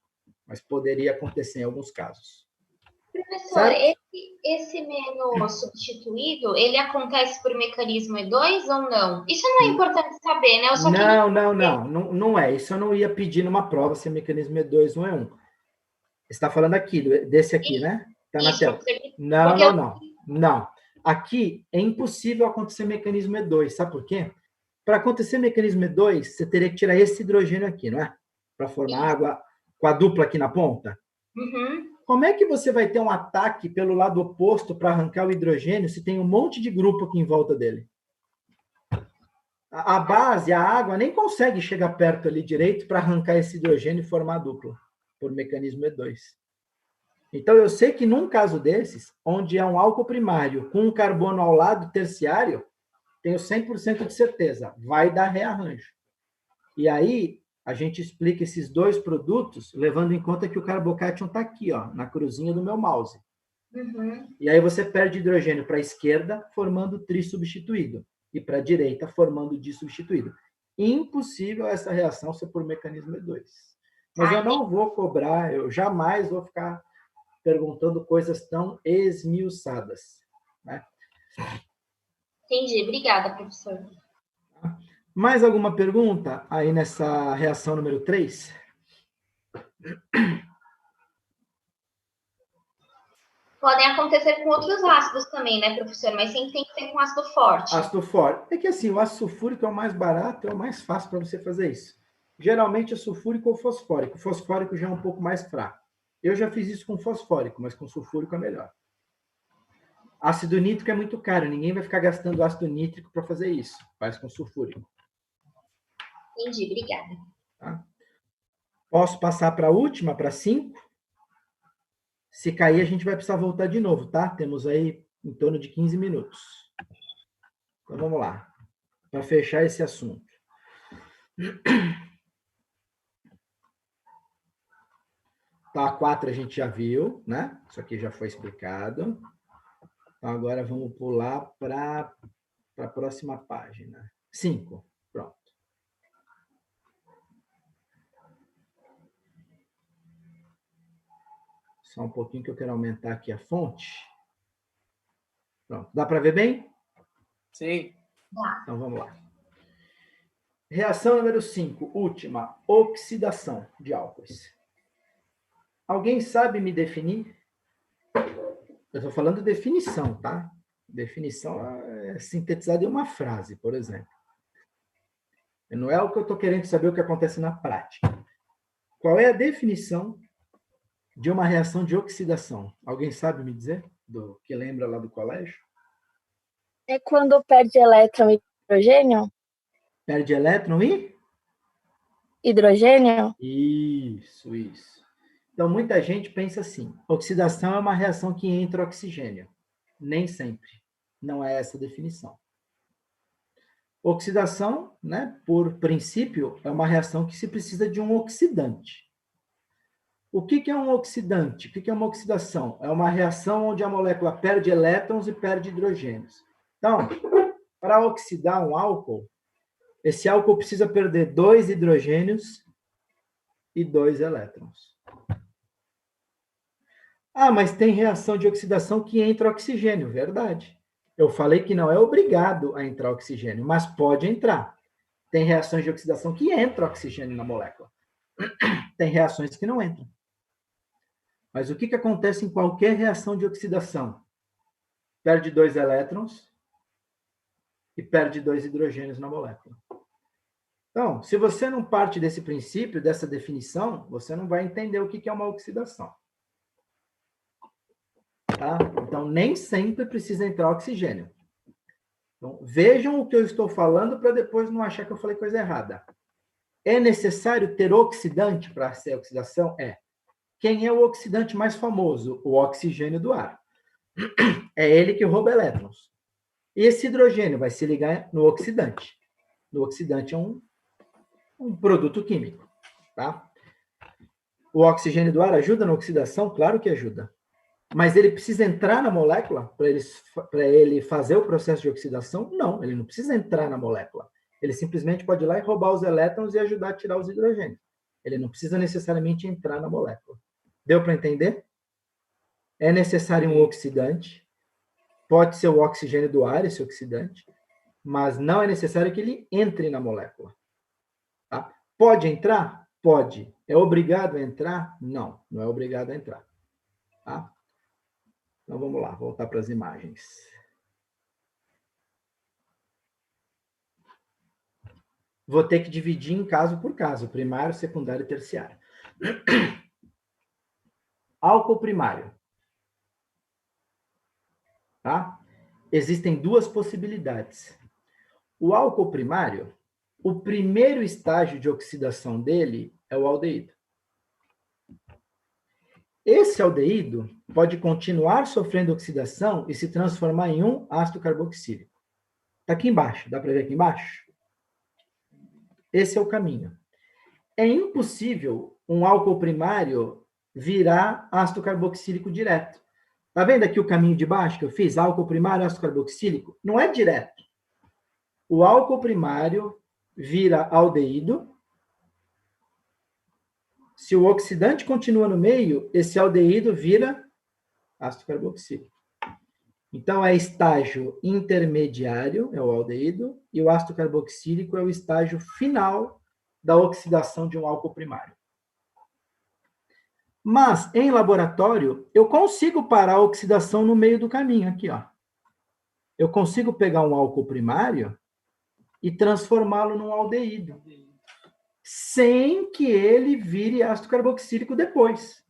Mas poderia acontecer em alguns casos. Professor, esse menos substituído, ele acontece por mecanismo E2 ou não? Isso não é importante saber, né? Não é. Isso eu não ia pedir numa prova se é mecanismo E2 ou E1. Você está falando aqui, desse aqui, né? Está na tela. Não. Aqui é impossível acontecer mecanismo E2. Sabe por quê? Para acontecer mecanismo E2, você teria que tirar esse hidrogênio aqui, não é? Para formar água com a dupla aqui na ponta. Uhum. Como é que você vai ter um ataque pelo lado oposto para arrancar o hidrogênio se tem um monte de grupo aqui em volta dele? A base, a água, nem consegue chegar perto ali direito para arrancar esse hidrogênio e formar a dupla, por mecanismo E2. Então, eu sei que num caso desses, onde é um álcool primário com um carbono ao lado terciário, tenho 100% de certeza, vai dar rearranjo. E aí, a gente explica esses 2 produtos, levando em conta que o carbocátion está aqui, ó, na cruzinha do meu mouse. Uhum. E aí você perde hidrogênio para a esquerda, formando trissubstituído, e para a direita, formando dissubstituído. Impossível essa reação ser por mecanismo E2. Mas eu não vou cobrar, eu jamais vou ficar perguntando coisas tão esmiuçadas. Né? Entendi. Obrigada, professor. Mais alguma pergunta aí nessa reação número 3? Podem acontecer com outros ácidos também, né, professor? Mas sempre tem que ser com ácido forte. Ácido forte. É que assim, o ácido sulfúrico é o mais barato, é o mais fácil para você fazer isso. Geralmente é sulfúrico ou fosfórico. O fosfórico já é um pouco mais fraco. Eu já fiz isso com fosfórico, mas com sulfúrico é melhor. Ácido nítrico é muito caro, ninguém vai ficar gastando ácido nítrico para fazer isso. Faz com sulfúrico. Entendi, obrigada. Tá? Posso passar para a última, para 5? Se cair, a gente vai precisar voltar de novo, tá? Temos aí em torno de 15 minutos. Então, vamos lá. Para fechar esse assunto. Então, a 4 a gente já viu, né? Isso aqui já foi explicado. Então, agora vamos pular para a próxima página. 5. Pronto. Só um pouquinho que eu quero aumentar aqui a fonte. Pronto. Dá para ver bem? Sim. Então, vamos lá. Reação número 5, última, oxidação de álcoois. Alguém sabe me definir? Eu estou falando definição, tá? Definição é sintetizada em uma frase, por exemplo. Não é o que eu estou querendo saber o que acontece na prática. Qual é a definição de uma reação de oxidação? Alguém sabe me dizer? Do que lembra lá do colégio? É quando perde elétron e hidrogênio? Perde elétron e? Hidrogênio? Isso. Então, muita gente pensa assim, oxidação é uma reação que entra oxigênio. Nem sempre. Não é essa a definição. Oxidação, né, por princípio, é uma reação que se precisa de um oxidante. O que é um oxidante? O que é uma oxidação? É uma reação onde a molécula perde elétrons e perde hidrogênios. Então, para oxidar um álcool, esse álcool precisa perder 2 hidrogênios e 2 elétrons. Ah, mas tem reação de oxidação que entra oxigênio, verdade. Eu falei que não é obrigado a entrar oxigênio, mas pode entrar. Tem reações de oxidação que entra oxigênio na molécula. Tem reações que não entram. Mas o que acontece em qualquer reação de oxidação? Perde 2 elétrons e perde 2 hidrogênios na molécula. Então, se você não parte desse princípio, dessa definição, você não vai entender o que é uma oxidação. Tá? Então, nem sempre precisa entrar oxigênio. Então, vejam o que eu estou falando para depois não achar que eu falei coisa errada. É necessário ter oxidante para ser oxidação? É. Quem é o oxidante mais famoso? O oxigênio do ar. É ele que rouba elétrons. E esse hidrogênio vai se ligar no oxidante. O oxidante é um produto químico. Tá? O oxigênio do ar ajuda na oxidação? Claro que ajuda. Mas ele precisa entrar na molécula para ele fazer o processo de oxidação? Não, ele não precisa entrar na molécula. Ele simplesmente pode ir lá e roubar os elétrons e ajudar a tirar os hidrogênios. Ele não precisa necessariamente entrar na molécula. Deu para entender? É necessário um oxidante. Pode ser o oxigênio do ar, esse oxidante, mas não é necessário que ele entre na molécula. Tá? Pode entrar? Pode. É obrigado a entrar? Não, não é obrigado a entrar. Tá? Então, vamos lá, voltar para as imagens. Vou ter que dividir em caso por caso, primário, secundário e terciário. Álcool primário. Tá? Existem 2 possibilidades. O álcool primário, o primeiro estágio de oxidação dele é o aldeído. Esse aldeído pode continuar sofrendo oxidação e se transformar em um ácido carboxílico. Está aqui embaixo, dá para ver aqui embaixo? Esse é o caminho. É impossível um álcool primário virar ácido carboxílico direto. Está vendo aqui o caminho de baixo que eu fiz? Álcool primário, ácido carboxílico? Não é direto. O álcool primário vira aldeído. Se o oxidante continua no meio, esse aldeído vira ácido carboxílico. Então, é estágio intermediário, é o aldeído, e o ácido carboxílico é o estágio final da oxidação de um álcool primário. Mas, em laboratório, eu consigo parar a oxidação no meio do caminho, aqui, ó. Eu consigo pegar um álcool primário e transformá-lo num aldeído, sem que ele vire ácido carboxílico depois.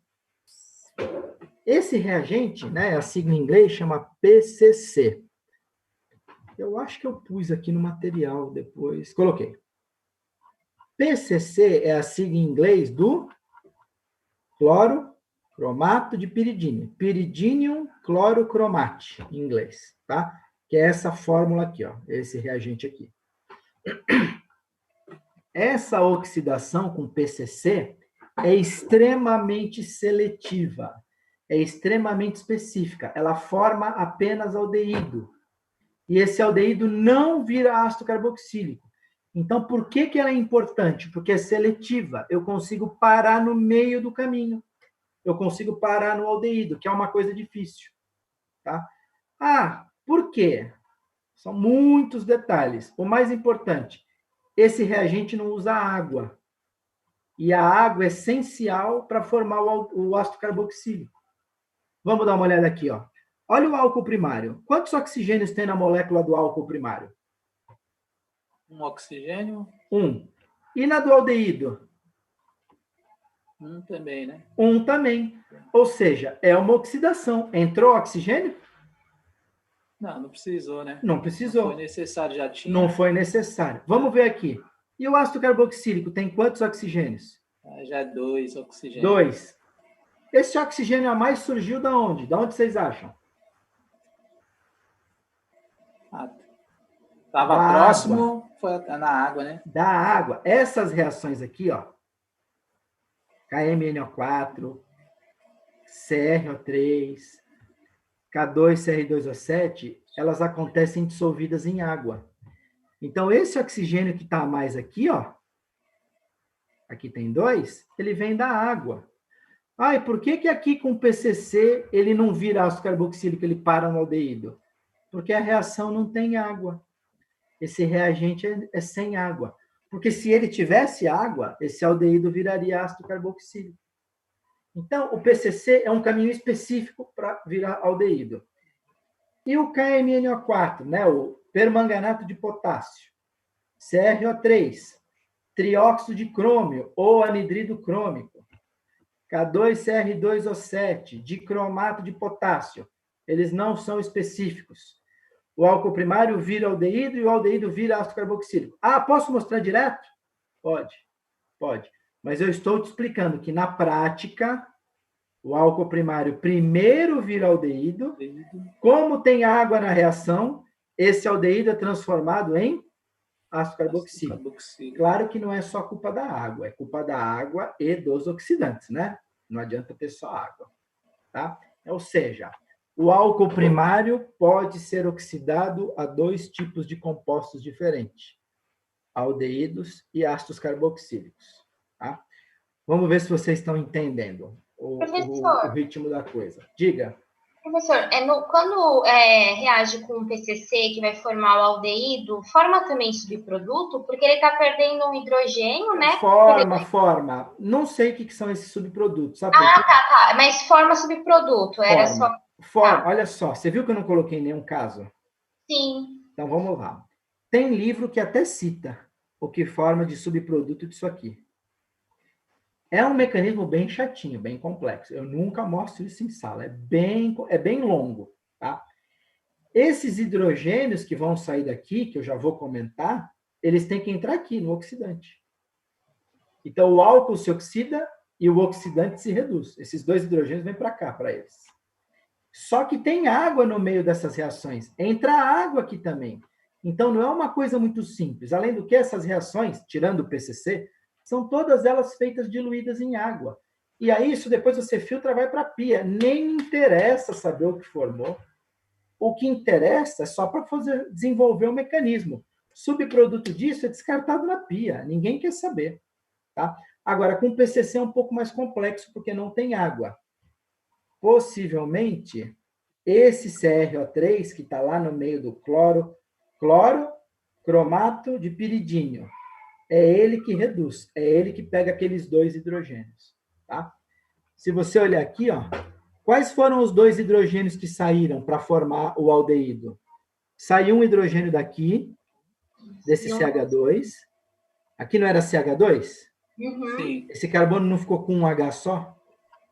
Esse reagente, né, a sigla em inglês chama PCC. Eu acho que eu pus aqui no material depois. Coloquei. PCC é a sigla em inglês do cloro Cromato de piridínio. Piridinium clorocromate, em inglês, tá? Que é essa fórmula aqui, ó, esse reagente aqui. Essa oxidação com PCC é extremamente seletiva, é extremamente específica. Ela forma apenas aldeído. E esse aldeído não vira ácido carboxílico. Então, por que ela é importante? Porque é seletiva. Eu consigo parar no meio do caminho. Eu consigo parar no aldeído, que é uma coisa difícil. Tá? Ah, por quê? São muitos detalhes. O mais importante, esse reagente não usa água. E a água é essencial para formar o ácido carboxílico. Vamos dar uma olhada aqui, ó. Olha o álcool primário. Quantos oxigênios tem na molécula do álcool primário? Um oxigênio? 1. E na do aldeído? 1 também, né? 1 também. Ou seja, é uma oxidação. Entrou oxigênio? Não precisou, né? Não precisou. Não foi necessário, já tinha. Não foi necessário. Vamos ver aqui. E o ácido carboxílico tem quantos oxigênios? Já é 2 oxigênios. 2. Esse oxigênio a mais surgiu da onde? Da onde vocês acham? Estava próximo, foi na água, né? Da água. Essas reações aqui, ó, KMNO4, CrO3, K2CR2O7, elas acontecem dissolvidas em água. Então, esse oxigênio que está a mais aqui, ó, aqui tem 2, ele vem da água. Ah, e por que aqui com PCC ele não vira ácido carboxílico, ele para no aldeído? Porque a reação não tem água. Esse reagente é sem água. Porque se ele tivesse água, esse aldeído viraria ácido carboxílico. Então, o PCC é um caminho específico para virar aldeído. E o KMNO4, né, o permanganato de potássio, CrO3, trióxido de crômio ou anidrido crômico, K2CR2O7, dicromato de potássio, eles não são específicos. O álcool primário vira aldeído e o aldeído vira ácido carboxílico. Ah, posso mostrar direto? Pode, pode. Mas eu estou te explicando que, na prática, o álcool primário primeiro vira aldeído. Como tem água na reação, esse aldeído é transformado em ácido carboxílico. Claro que não é só culpa da água, é culpa da água e dos oxidantes, né? Não adianta ter só água, tá? Ou seja, o álcool primário pode ser oxidado a 2 tipos de compostos diferentes, aldeídos e ácidos carboxílicos. Tá? Vamos ver se vocês estão entendendo o ritmo da coisa. Diga. Professor, quando reage com o PCC, que vai formar o aldeído, forma também subproduto? Porque ele está perdendo um hidrogênio, né? Forma. Não sei o que são esses subprodutos. Sabe tá. Mas forma subproduto. Era só... Forma. Olha só, você viu que eu não coloquei nenhum caso? Sim. Então, vamos lá. Tem livro que até cita o que forma de subproduto disso aqui. É um mecanismo bem chatinho, bem complexo. Eu nunca mostro isso em sala. É bem longo, tá? Esses hidrogênios que vão sair daqui, que eu já vou comentar, eles têm que entrar aqui, no oxidante. Então, o álcool se oxida e o oxidante se reduz. Esses 2 hidrogênios vêm para cá, para eles. Só que tem água no meio dessas reações. Entra água aqui também. Então, não é uma coisa muito simples. Além do que, essas reações, tirando o PCC, são todas elas feitas diluídas em água. E aí, isso depois você filtra, vai para a pia. Nem interessa saber o que formou. O que interessa é só para desenvolver o mecanismo. Subproduto disso é descartado na pia. Ninguém quer saber. Tá? Agora, com o PCC é um pouco mais complexo, porque não tem água. Possivelmente, esse CrO3, que está lá no meio do cromato de piridínio, é ele que reduz, é ele que pega aqueles 2 hidrogênios. Tá? Se você olhar aqui, ó, quais foram os 2 hidrogênios que saíram para formar o aldeído? Saiu um hidrogênio daqui, desse CH2. Aqui não era CH2? Uhum. Sim. Esse carbono não ficou com um H só?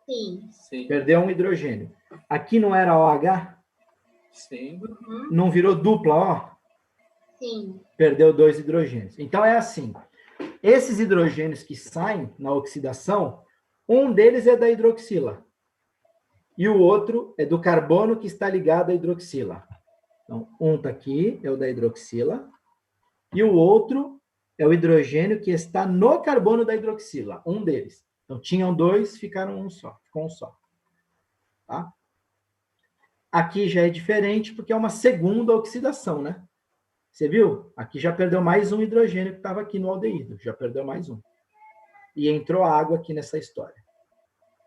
Sim. Perdeu um hidrogênio. Aqui não era OH? Sim. Uhum. Não virou dupla O? Sim. Perdeu 2 hidrogênios. Então, é assim. Esses hidrogênios que saem na oxidação, um deles é da hidroxila. e o outro é do carbono que está ligado à hidroxila. Então, um está aqui, é o da hidroxila, e o outro é o hidrogênio que está no carbono da hidroxila, um deles. Então, tinham dois, ficaram um só, ficou um só. Tá? Aqui já é diferente, porque é uma segunda oxidação, né? Você viu? Aqui já perdeu mais um hidrogênio que estava aqui no aldeído, já perdeu mais um. E entrou água aqui nessa história.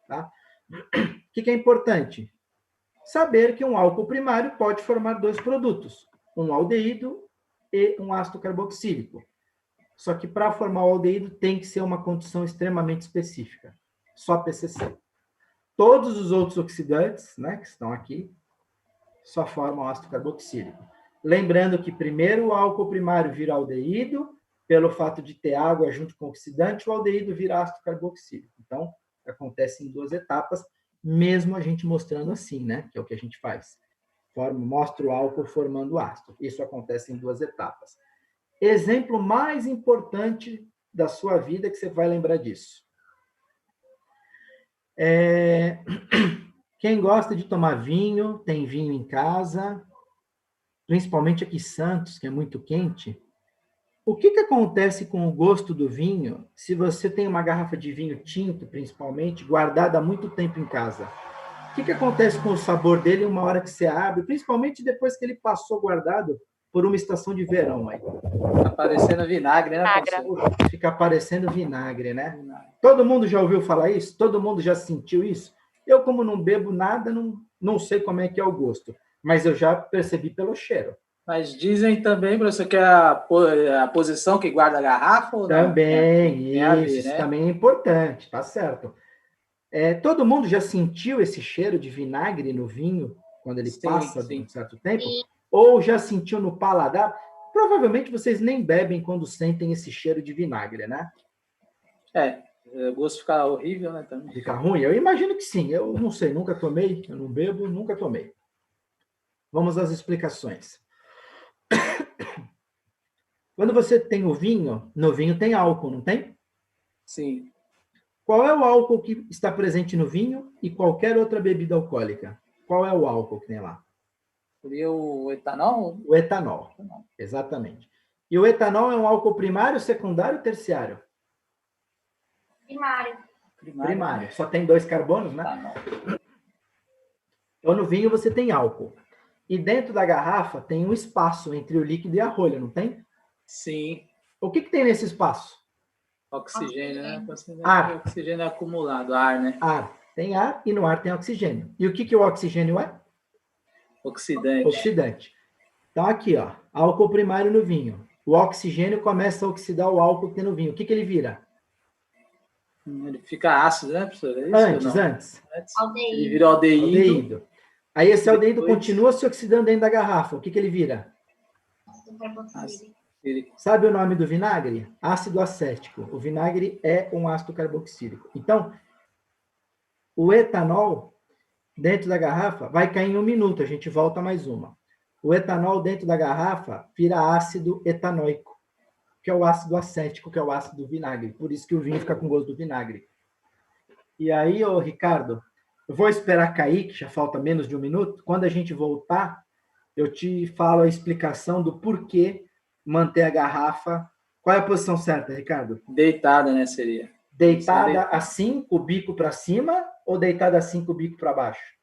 Tá? O que é importante? Saber que um álcool primário pode formar dois produtos, um aldeído e um ácido carboxílico. Só que para formar o aldeído tem que ser uma condição extremamente específica, só PCC. Todos os outros oxidantes, né, que estão aqui, só formam ácido carboxílico. Lembrando que primeiro o álcool primário vira aldeído, pelo fato de ter água junto com o oxidante, o aldeído vira ácido carboxílico. Então, acontece em duas etapas, mesmo a gente mostrando assim, né? Que é o que a gente faz. Mostra o álcool formando ácido. Isso acontece em duas etapas. Exemplo mais importante da sua vida que você vai lembrar disso. Quem gosta de tomar vinho, tem vinho em casa, principalmente aqui em Santos, que é muito quente. O que acontece com o gosto do vinho se você tem uma garrafa de vinho tinto, principalmente, guardada há muito tempo em casa? O que acontece com o sabor dele uma hora que você abre, principalmente depois que ele passou guardado por uma estação de verão? Aí? Tá parecendo vinagre, né, parceiro? Fica parecendo vinagre, né? Todo mundo já ouviu falar isso? Todo mundo já sentiu isso? Eu, como não bebo nada, não sei como é que é o gosto, mas eu já percebi pelo cheiro. Mas dizem também, professor, que é a posição que guarda a garrafa ou não? Também, tem a ver, isso né? também é importante, tá certo. Todo mundo já sentiu esse cheiro de vinagre no vinho, quando ele passa de um certo tempo? Ou já sentiu no paladar? Provavelmente vocês nem bebem quando sentem esse cheiro de vinagre, né? O gosto fica horrível, né? Também. Fica ruim? Eu imagino que sim. Eu não sei, nunca tomei, eu não bebo, nunca tomei. Vamos às explicações. Quando você tem o vinho, no vinho tem álcool, não tem? Sim. Qual é o álcool que está presente no vinho e qualquer outra bebida alcoólica? Qual é o álcool que tem lá? Seria o etanol? O etanol, exatamente. E o etanol é um álcool primário, secundário ou terciário? Primário. Primário. Só tem dois carbonos, né? Então, no vinho você tem álcool. E dentro da garrafa tem um espaço entre o líquido e a rolha, não tem? Sim. O que tem nesse espaço? Oxigênio, né? Ar. Oxigênio acumulado, ar, né? Ar. Tem ar e no ar tem oxigênio. E o que o oxigênio é? Oxidante. Oxidante. Então, aqui, ó, álcool primário no vinho. O oxigênio começa a oxidar o álcool que tem no vinho. O que ele vira? Ele fica ácido, né, professor? É isso Antes. Aldeído. Ele vira aldeído. Aí esse aldeído continua se oxidando dentro da garrafa. O que ele vira? Sabe o nome do vinagre? Ácido acético. O vinagre é um ácido carboxílico. Então, o etanol dentro da garrafa vai cair em 1 minuto. A gente volta mais uma. O etanol dentro da garrafa vira ácido etanóico, que é o ácido acético, que é o ácido do vinagre. Por isso que o vinho fica com gosto do vinagre. E aí, ô Ricardo, eu vou esperar cair, que já falta menos de 1 minuto. Quando a gente voltar, eu te falo a explicação do porquê manter a garrafa. Qual é a posição certa, Ricardo? Deitada, né, seria? Deitada assim, com o bico para cima, ou deitada assim, com o bico para baixo?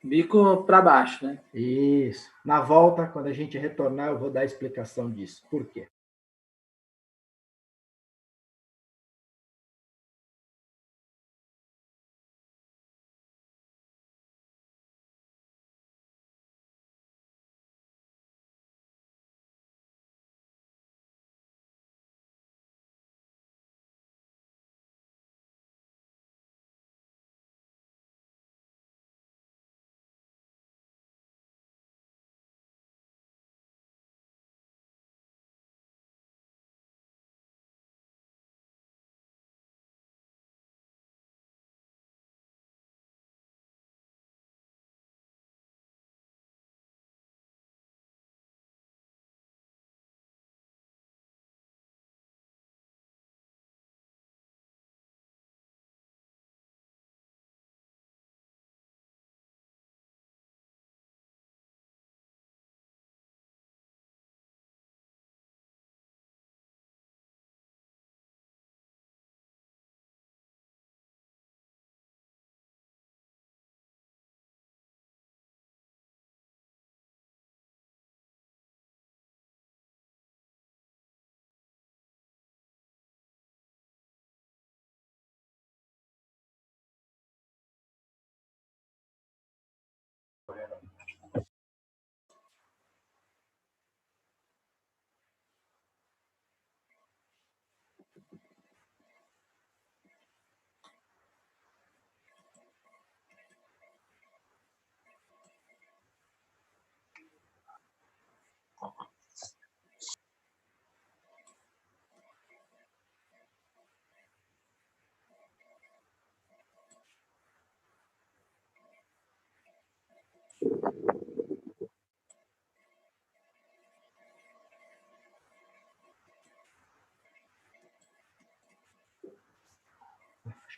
Bico para baixo, né? Isso. Na volta, quando a gente retornar, eu vou dar a explicação disso. Por quê?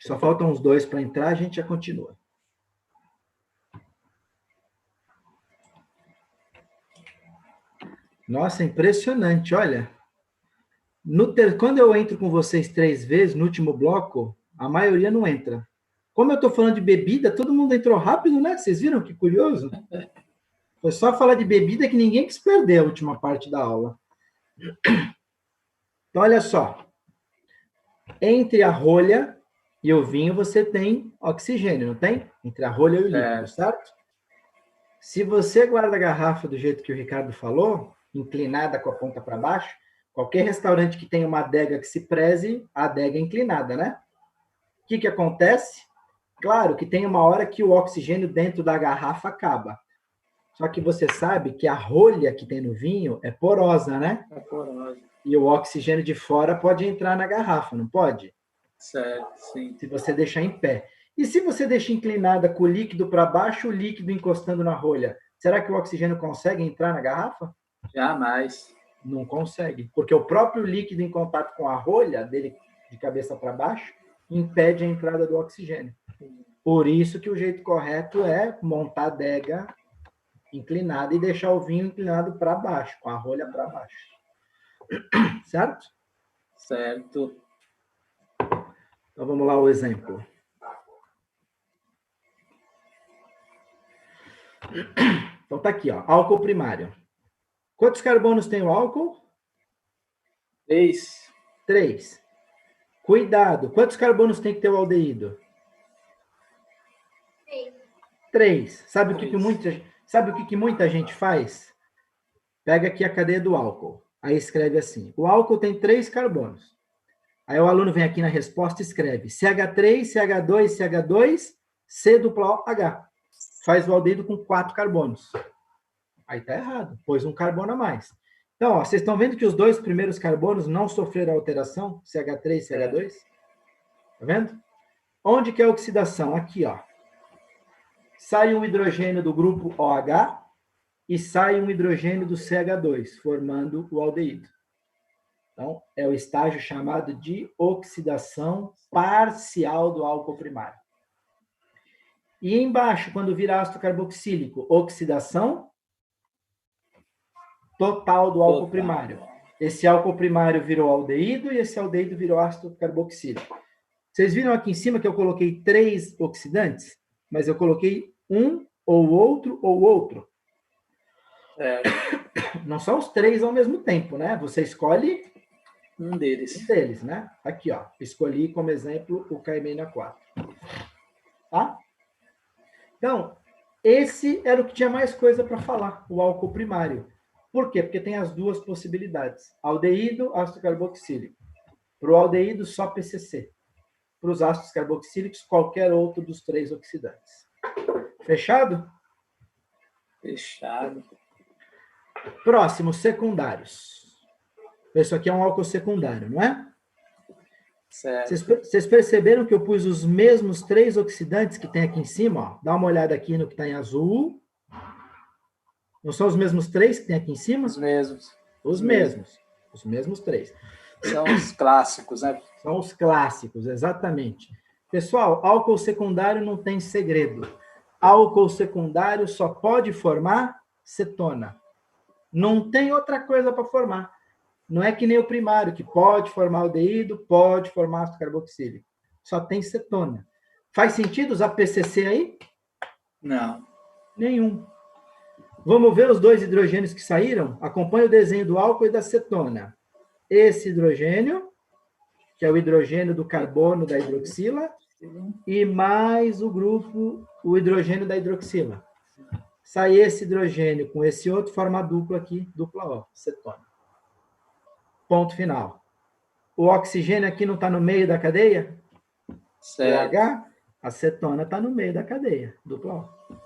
Só faltam uns 2 para entrar, a gente já continua. Nossa, impressionante, olha. Quando eu entro com vocês 3 vezes, no último bloco, a maioria não entra. Como eu estou falando de bebida, todo mundo entrou rápido, né? Vocês viram que curioso? Foi só falar de bebida que ninguém quis perder a última parte da aula. Então, olha só. Entre a rolha e o vinho, você tem oxigênio, não tem? Entre a rolha e o líquido, certo? Se você guarda a garrafa do jeito que o Ricardo falou, inclinada com a ponta para baixo, qualquer restaurante que tenha uma adega que se preze, a adega é inclinada, né? O que acontece? Claro que tem uma hora que o oxigênio dentro da garrafa acaba. Só que você sabe que a rolha que tem no vinho é porosa, né? É porosa. E o oxigênio de fora pode entrar na garrafa, não pode? Certo, sim. Se você deixar em pé. E se você deixa inclinada com o líquido para baixo, o líquido encostando na rolha, será que o oxigênio consegue entrar na garrafa? Jamais. Não consegue, porque o próprio líquido em contato com a rolha, dele de cabeça para baixo, impede a entrada do oxigênio. Por isso que o jeito correto é montar a adega inclinada e deixar o vinho inclinado para baixo, com a rolha para baixo. Certo? Certo. Então vamos lá o exemplo. Então tá aqui, ó, álcool primário. Quantos carbonos tem o álcool? 3. 3. Cuidado, quantos carbonos tem que ter o aldeído? 3. Sabe o que muita gente faz? Pega aqui a cadeia do álcool. Aí escreve assim, o álcool tem 3 carbonos. Aí o aluno vem aqui na resposta e escreve CH3, CH2, CH2, C dupla OH. Faz o aldeído com 4 carbonos. Aí tá errado, pôs um carbono a mais. Então, ó, vocês estão vendo que os 2 primeiros carbonos não sofreram alteração? CH3 e CH2? Tá vendo? Onde que é a oxidação? Aqui, ó. Sai um hidrogênio do grupo OH e sai um hidrogênio do CH2, formando o aldeído. Então, é o estágio chamado de oxidação parcial do álcool primário. E embaixo, quando vira ácido carboxílico, oxidação total do álcool primário. Esse álcool primário virou aldeído e esse aldeído virou ácido carboxílico. Vocês viram aqui em cima que eu coloquei 3 oxidantes? Mas eu coloquei um ou outro. Não são os 3 ao mesmo tempo, né? Você escolhe um deles. Um deles, né? Aqui, ó. Escolhi como exemplo o Caimena 4. Tá? Então, esse era o que tinha mais coisa para falar, o álcool primário. Por quê? Porque tem as 2 possibilidades. Aldeído, ácido carboxílico. Para o aldeído, só PCC. Para os ácidos carboxílicos, qualquer outro dos 3 oxidantes. Fechado? Fechado. Próximo, secundários. Isso aqui é um álcool secundário, não é? Certo. Vocês perceberam que eu pus os mesmos 3 oxidantes que tem aqui em cima? Ó. Dá uma olhada aqui no que está em azul. Não são os mesmos 3 que tem aqui em cima? Os mesmos. Os mesmos. Os mesmos 3. São os clássicos, né? São os clássicos, exatamente. Pessoal, álcool secundário não tem segredo. Álcool secundário só pode formar cetona. Não tem outra coisa para formar. Não é que nem o primário, que pode formar aldeído, pode formar ácido carboxílico. Só tem cetona. Faz sentido usar PCC aí? Não. Nenhum. Vamos ver os 2 hidrogênios que saíram? Acompanhe o desenho do álcool e da cetona. Esse hidrogênio, que é o hidrogênio do carbono da hidroxila, e mais o hidrogênio da hidroxila. Sai esse hidrogênio com esse outro, forma a dupla aqui, dupla O, cetona. Ponto final. O oxigênio aqui não está no meio da cadeia? Certo. O H, a cetona está no meio da cadeia, dupla O.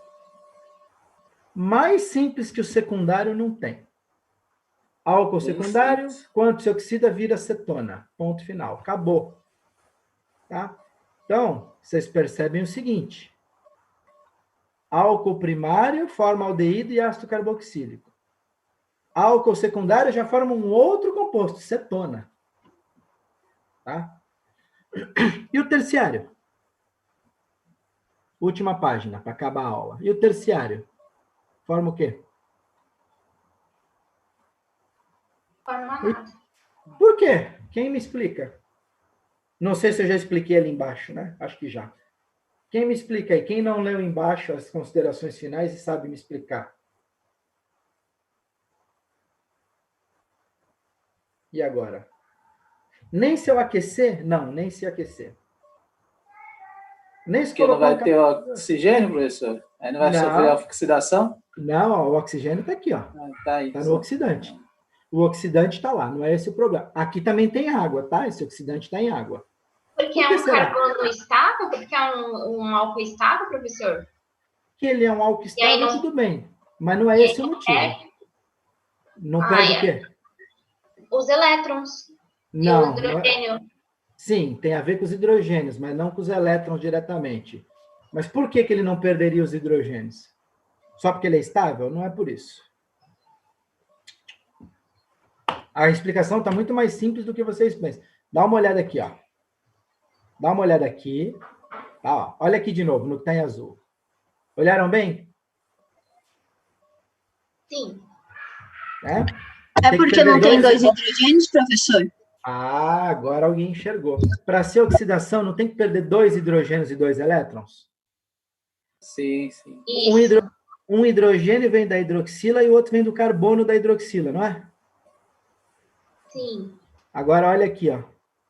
Mais simples que o secundário não tem. Álcool secundário, quando se oxida, vira cetona. Ponto final. Acabou. Tá? Então, vocês percebem o seguinte. Álcool primário forma aldeído e ácido carboxílico. Álcool secundário já forma um outro composto, cetona. Tá? E o terciário? Última página, para acabar a aula. E o terciário? Forma o quê? Forma nada. Por quê? Quem me explica? Não sei se eu já expliquei ali embaixo, né? Acho que já. Quem me explica aí? Quem não leu embaixo as considerações finais e sabe me explicar? E agora? Nem se eu aquecer? Não, nem se aquecer. Nem se Porque não colocar vai ter oxigênio, professor? Aí não vai sofrer oxidação? Não, ó, o oxigênio está aqui, ó. Tá aí. Está no oxidante. O oxidante está lá, não é esse o problema. Aqui também tem água, tá? Esse oxidante está em água. Porque é um carbono estável? Porque é um álcool estável, professor? Que ele é um álcool estável, não... tudo bem. Mas não é esse o motivo. Não perde o quê? Os elétrons. Não. E o hidrogênio. Não é... Sim, tem a ver com os hidrogênios, mas não com os elétrons diretamente. Mas por que ele não perderia os hidrogênios? Só porque ele é estável? Não é por isso. A explicação está muito mais simples do que vocês pensam. Dá uma olhada aqui, ó. Dá uma olhada aqui. Tá, ó. Olha aqui de novo, no que está em azul. Olharam bem? Sim. É porque não tem dois hidrogênios, professor? Ah, agora alguém enxergou. Para ser oxidação, não tem que perder 2 hidrogênios e 2 elétrons? Sim, sim. Um hidrogênio vem da hidroxila e o outro vem do carbono da hidroxila, não é? Sim. Agora, olha aqui, ó.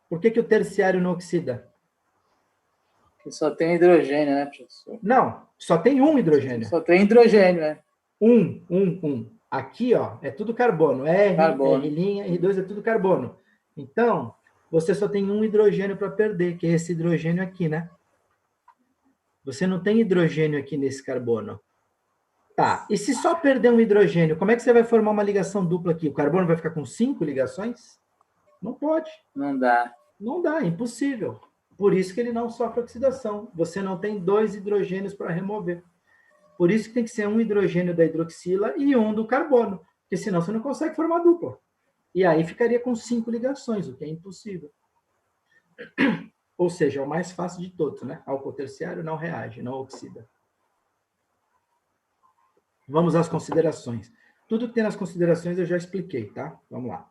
Por que o terciário não oxida? Porque só tem hidrogênio, né, professor? Não, só tem um hidrogênio. Só tem hidrogênio, né? Um. Aqui, ó, é tudo carbono. Carbono. R', R2 é tudo carbono. Então, você só tem um hidrogênio para perder, que é esse hidrogênio aqui, né? Você não tem hidrogênio aqui nesse carbono. Tá, e se só perder um hidrogênio, como é que você vai formar uma ligação dupla aqui? O carbono vai ficar com 5 ligações? Não pode. Não dá. Não dá, impossível. Por isso que ele não sofre oxidação. Você não tem 2 hidrogênios para remover. Por isso que tem que ser um hidrogênio da hidroxila e um do carbono, porque senão você não consegue formar dupla. E aí ficaria com 5 ligações, o que é impossível. Ou seja, é o mais fácil de todos, né? Álcool terciário não reage, não oxida. Vamos às considerações. Tudo que tem nas considerações eu já expliquei, tá? Vamos lá.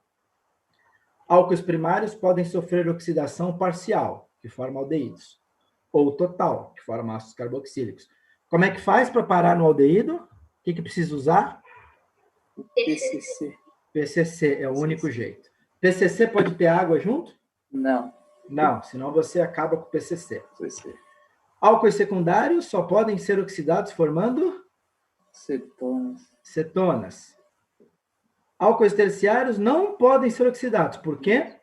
Álcoois primários podem sofrer oxidação parcial, que forma aldeídos, ou total, que forma ácidos carboxílicos. Como é que faz para parar no aldeído? O que precisa usar? PCC. PCC é o único jeito. PCC pode ter água junto? Não. Não, senão você acaba com o PCC. PCC. Álcoois secundários só podem ser oxidados formando? Cetonas. Álcoois terciários não podem ser oxidados. Por quê?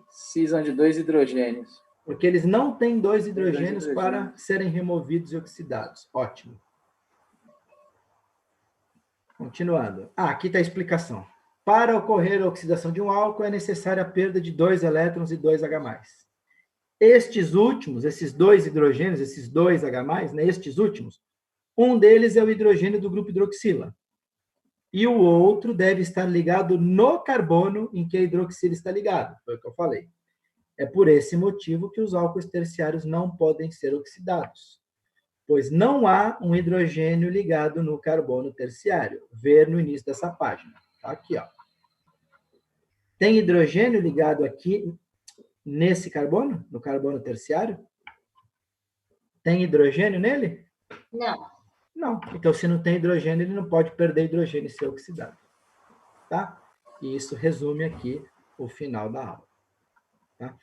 Precisam de 2 hidrogênios. Porque eles não têm 2 hidrogênios para serem removidos e oxidados. Ótimo. Continuando. Aqui está a explicação. Para ocorrer a oxidação de um álcool, é necessária a perda de 2 elétrons e 2 H+. Estes últimos, esses 2 hidrogênios, esses 2 H+, né, estes últimos, um deles é o hidrogênio do grupo hidroxila. E o outro deve estar ligado no carbono em que a hidroxila está ligada. Foi o que eu falei. É por esse motivo que os álcoois terciários não podem ser oxidados, pois não há um hidrogênio ligado no carbono terciário. Ver no início dessa página. Tá aqui, ó. Tem hidrogênio ligado aqui nesse carbono, no carbono terciário? Tem hidrogênio nele? Não. Não. Então, se não tem hidrogênio, ele não pode perder hidrogênio e ser oxidado. Tá? E isso resume aqui o final da aula. Tá?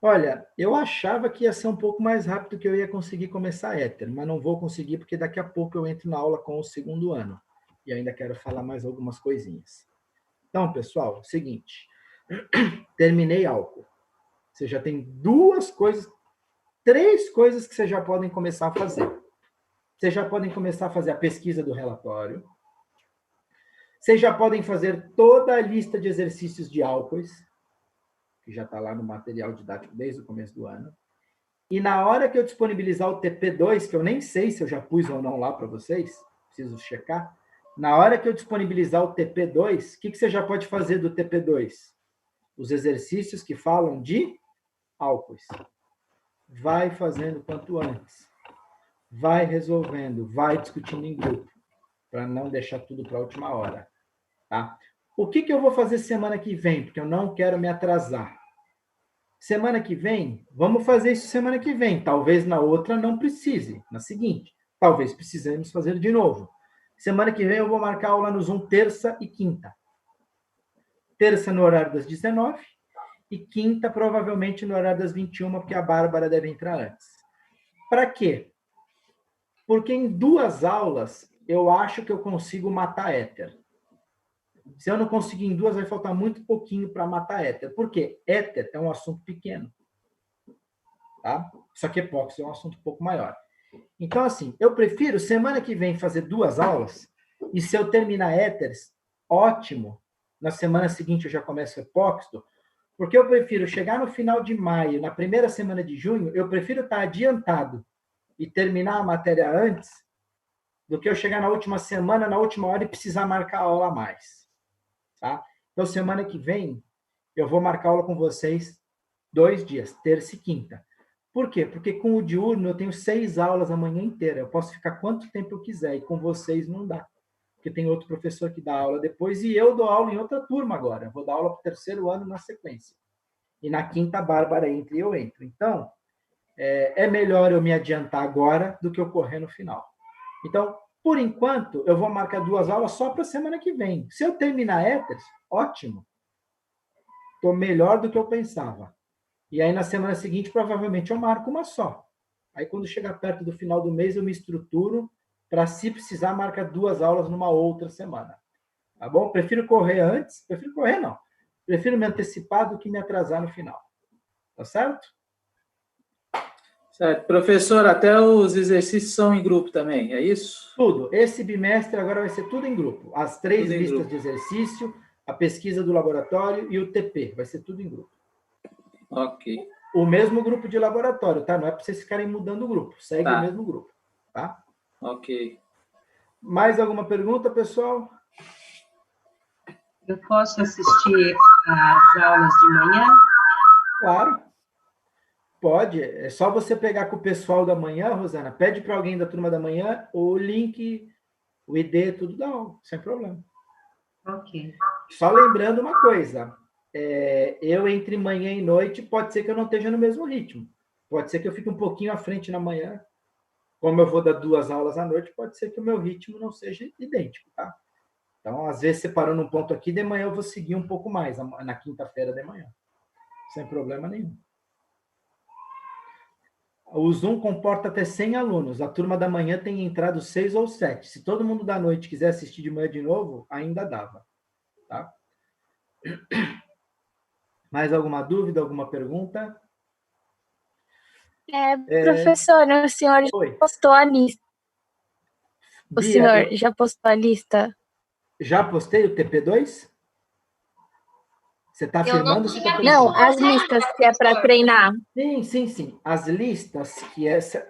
Olha, eu achava que ia ser um pouco mais rápido que eu ia conseguir começar éter, mas não vou conseguir porque daqui a pouco eu entro na aula com o segundo ano. E ainda quero falar mais algumas coisinhas. Então, pessoal, seguinte. Terminei álcool. Você já tem 3 coisas que vocês já podem começar a fazer. Vocês já podem começar a fazer a pesquisa do relatório. Vocês já podem fazer toda a lista de exercícios de álcoois, que já está lá no material didático desde o começo do ano. E na hora que eu disponibilizar o TP2, que eu nem sei se eu já pus ou não lá para vocês, preciso checar. Na hora que eu disponibilizar o TP2, o que você já pode fazer do TP2? Os exercícios que falam de álcoois. Vai fazendo quanto antes. vai resolvendo, vai discutindo em grupo, para não deixar tudo para a última hora, tá? O que eu vou fazer semana que vem? Porque eu não quero me atrasar. Semana que vem, vamos fazer isso semana que vem. Talvez na outra não precise, na seguinte. Talvez precisemos fazer de novo. Semana que vem eu vou marcar aula no Zoom terça e quinta. Terça no horário das 19 e quinta provavelmente no horário das 21, porque a Bárbara deve entrar antes. Para quê? Porque em 2 aulas eu acho que eu consigo matar éter. Se eu não conseguir em 2, vai faltar muito pouquinho para matar éter. Por quê? Éter é um assunto pequeno. Tá? Só que epóxi é um assunto um pouco maior. Então, assim, eu prefiro semana que vem fazer 2 aulas, e se eu terminar éteres, ótimo. Na semana seguinte eu já começo epóxido, porque eu prefiro chegar no final de maio, na primeira semana de junho, eu prefiro estar adiantado e terminar a matéria antes, do que eu chegar na última semana, na última hora, e precisar marcar a aula a mais. Tá? Então, semana que vem, eu vou marcar aula com vocês 2 dias, terça e quinta. Por quê? Porque com o diurno eu tenho 6 aulas a manhã inteira. Eu posso ficar quanto tempo eu quiser, e com vocês não dá. Porque tem outro professor que dá aula depois, e eu dou aula em outra turma agora. Eu vou dar aula para o 3º ano na sequência. E na quinta, a Bárbara entra e eu entro. Então, é melhor eu me adiantar agora do que eu correr no final. Então, por enquanto, eu vou marcar 2 aulas só para a semana que vem. Se eu terminar éteres, ótimo. Estou melhor do que eu pensava. E aí, na semana seguinte, provavelmente eu marco uma só. Aí, quando chegar perto do final do mês, eu me estruturo para, se precisar, marcar 2 aulas numa outra semana. Tá bom? Prefiro correr antes. Prefiro correr, não. Prefiro me antecipar do que me atrasar no final. Tá certo? Certo. Professor, até os exercícios são em grupo também, é isso? Tudo. Esse bimestre agora vai ser tudo em grupo. As 3 listas de exercício, a pesquisa do laboratório e o TP. Vai ser tudo em grupo. Ok. O mesmo grupo de laboratório, tá? Não é para vocês ficarem mudando o grupo. Segue o mesmo grupo, tá? Ok. Mais alguma pergunta, pessoal? Eu posso assistir às aulas de manhã? Claro. Pode. É só você pegar com o pessoal da manhã, Rosana. Pede para alguém da turma da manhã o link, o ID, tudo da aula, sem problema. Ok. Só lembrando uma coisa. Eu, entre manhã e noite, pode ser que eu não esteja no mesmo ritmo. Pode ser que eu fique um pouquinho à frente na manhã. Como eu vou dar 2 aulas à noite, pode ser que o meu ritmo não seja idêntico, tá? Então, às vezes, separando um ponto aqui, de manhã eu vou seguir um pouco mais, na quinta-feira de manhã. Sem problema nenhum. O Zoom comporta até 100 alunos. A turma da manhã tem entrado 6 ou 7. Se todo mundo da noite quiser assistir de manhã de novo, ainda dava. Tá? Mais alguma dúvida, alguma pergunta? Professor, o senhor já postou a lista. O senhor já postou a lista? Já postei o TP2? Você está afirmando? Não, as listas que é para treinar. Sim. As listas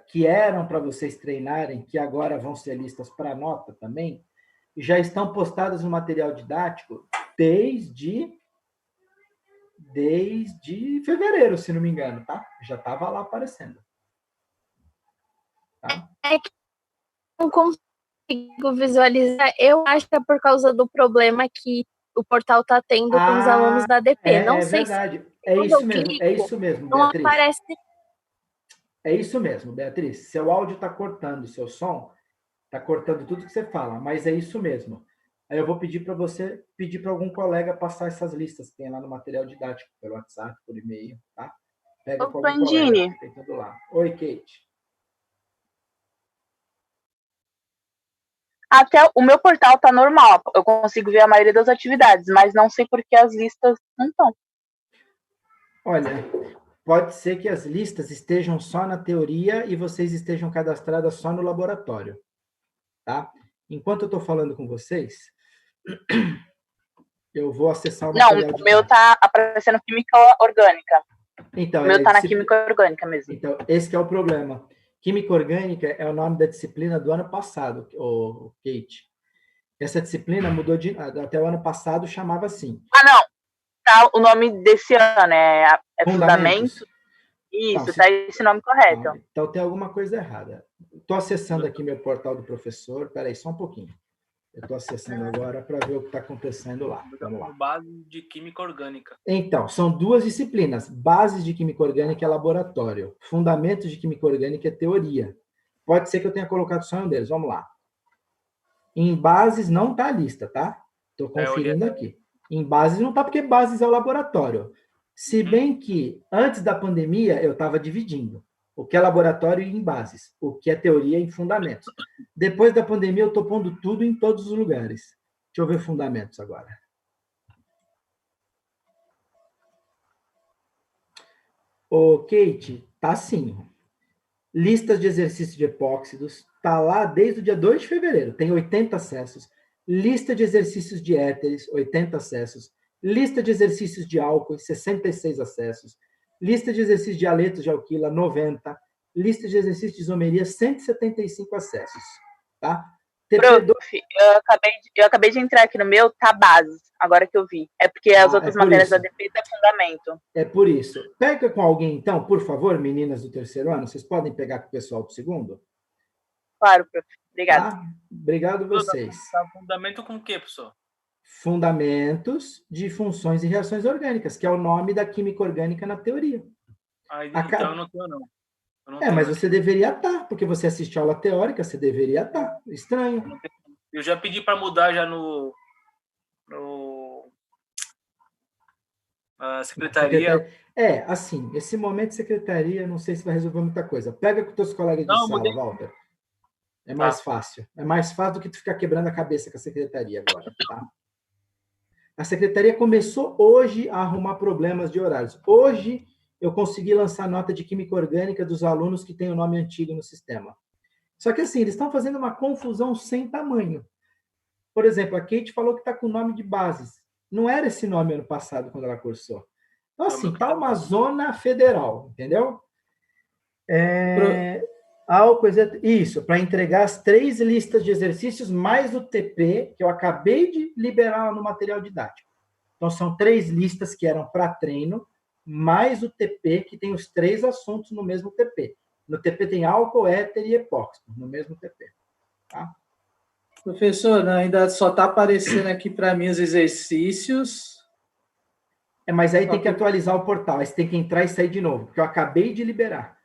que eram para vocês treinarem, que agora vão ser listas para nota também, já estão postadas no material didático desde fevereiro, se não me engano, tá? Já estava lá aparecendo. Tá? É que não consigo visualizar. Eu acho que é por causa do problema que o portal está tendo com os alunos da DP. Não sei verdade. Se... É isso mesmo, não Beatriz. aparece... É isso mesmo, Beatriz. Seu áudio está cortando, seu som está cortando tudo que você fala, mas é isso mesmo. Aí eu vou pedir para você, pedir para algum colega passar essas listas que tem lá no material didático, pelo WhatsApp, por e-mail, tá? Pega com algum colega que tem tudo lá. Oi, Kate. Até o meu portal está normal, eu consigo ver a maioria das atividades, mas não sei por que as listas não estão. Olha, pode ser que as listas estejam só na teoria e vocês estejam cadastradas só no laboratório, tá? Enquanto eu estou falando com vocês, eu vou acessar o material didático. O meu está aparecendo química orgânica. Então, o meu está na química orgânica mesmo. Então, esse que é o problema. Química orgânica é o nome da disciplina do ano passado, Kate. Essa disciplina mudou até o ano passado, chamava assim. Ah, não. Tá, o nome desse ano é Fundamentos. Isso, tá esse nome correto. Então tem alguma coisa errada. Estou acessando aqui meu portal do professor. Espera aí, só um pouquinho. Eu estou acessando agora para ver o que está acontecendo lá. Vamos lá. Base de Química Orgânica. Então, são duas disciplinas. Bases de Química Orgânica é laboratório. Fundamentos de Química Orgânica é teoria. Pode ser que eu tenha colocado só um deles. Vamos lá. Em bases não está a lista, tá? Estou conferindo aqui. Em bases não está, porque bases é o laboratório. Se bem que, antes da pandemia, eu estava dividindo. O que é laboratório em bases, o que é teoria em fundamentos. Depois da pandemia, eu estou pondo tudo em todos os lugares. Deixa eu ver fundamentos agora. Ô, Kate, tá sim. Listas de exercícios de epóxidos, tá lá desde o dia 2 de fevereiro, tem 80 acessos. Lista de exercícios de éteres, 80 acessos. Lista de exercícios de álcool, 66 acessos. Lista de exercícios de aletos de alquila, 90. Lista de exercícios de isomeria, 175 acessos. Tá? Prof, eu acabei de entrar aqui no meu, tá bases, agora que eu vi. É porque as outras matérias da DP tá fundamento. É por isso. Pega com alguém, então, por favor, meninas do terceiro ano, vocês podem pegar com o pessoal do segundo? Claro, prof. Obrigado. Tá? Obrigado a vocês. Fundamento com o quê, professor? Fundamentos de funções e reações orgânicas, que é o nome da química orgânica na teoria. Então eu não tenho, não. Mas você deveria estar, porque você assiste aula teórica, você deveria estar. Estranho. Eu já pedi para mudar já na secretaria. Assim, esse momento de secretaria, não sei se vai resolver muita coisa. Pega com os teus colegas de sala, Walter. É mais fácil. É mais fácil do que tu ficar quebrando a cabeça com a secretaria agora, tá? A secretaria começou hoje a arrumar problemas de horários. Hoje eu consegui lançar nota de química orgânica dos alunos que têm o nome antigo no sistema. Só que assim, eles estão fazendo uma confusão sem tamanho. Por exemplo, a Kate falou que está com o nome de bases. Não era esse nome ano passado, quando ela cursou. Então, assim, está uma zona federal, entendeu? Isso, para entregar as 3 listas de exercícios, mais o TP, que eu acabei de liberar no material didático. Então, são 3 listas que eram para treino, mais o TP, que tem os 3 assuntos no mesmo TP. No TP tem álcool, éter e epóxido, no mesmo TP. Tá? Professor, ainda só está aparecendo aqui para mim os exercícios. Mas aí tem que atualizar o portal, aí você tem que entrar e sair de novo, porque eu acabei de liberar.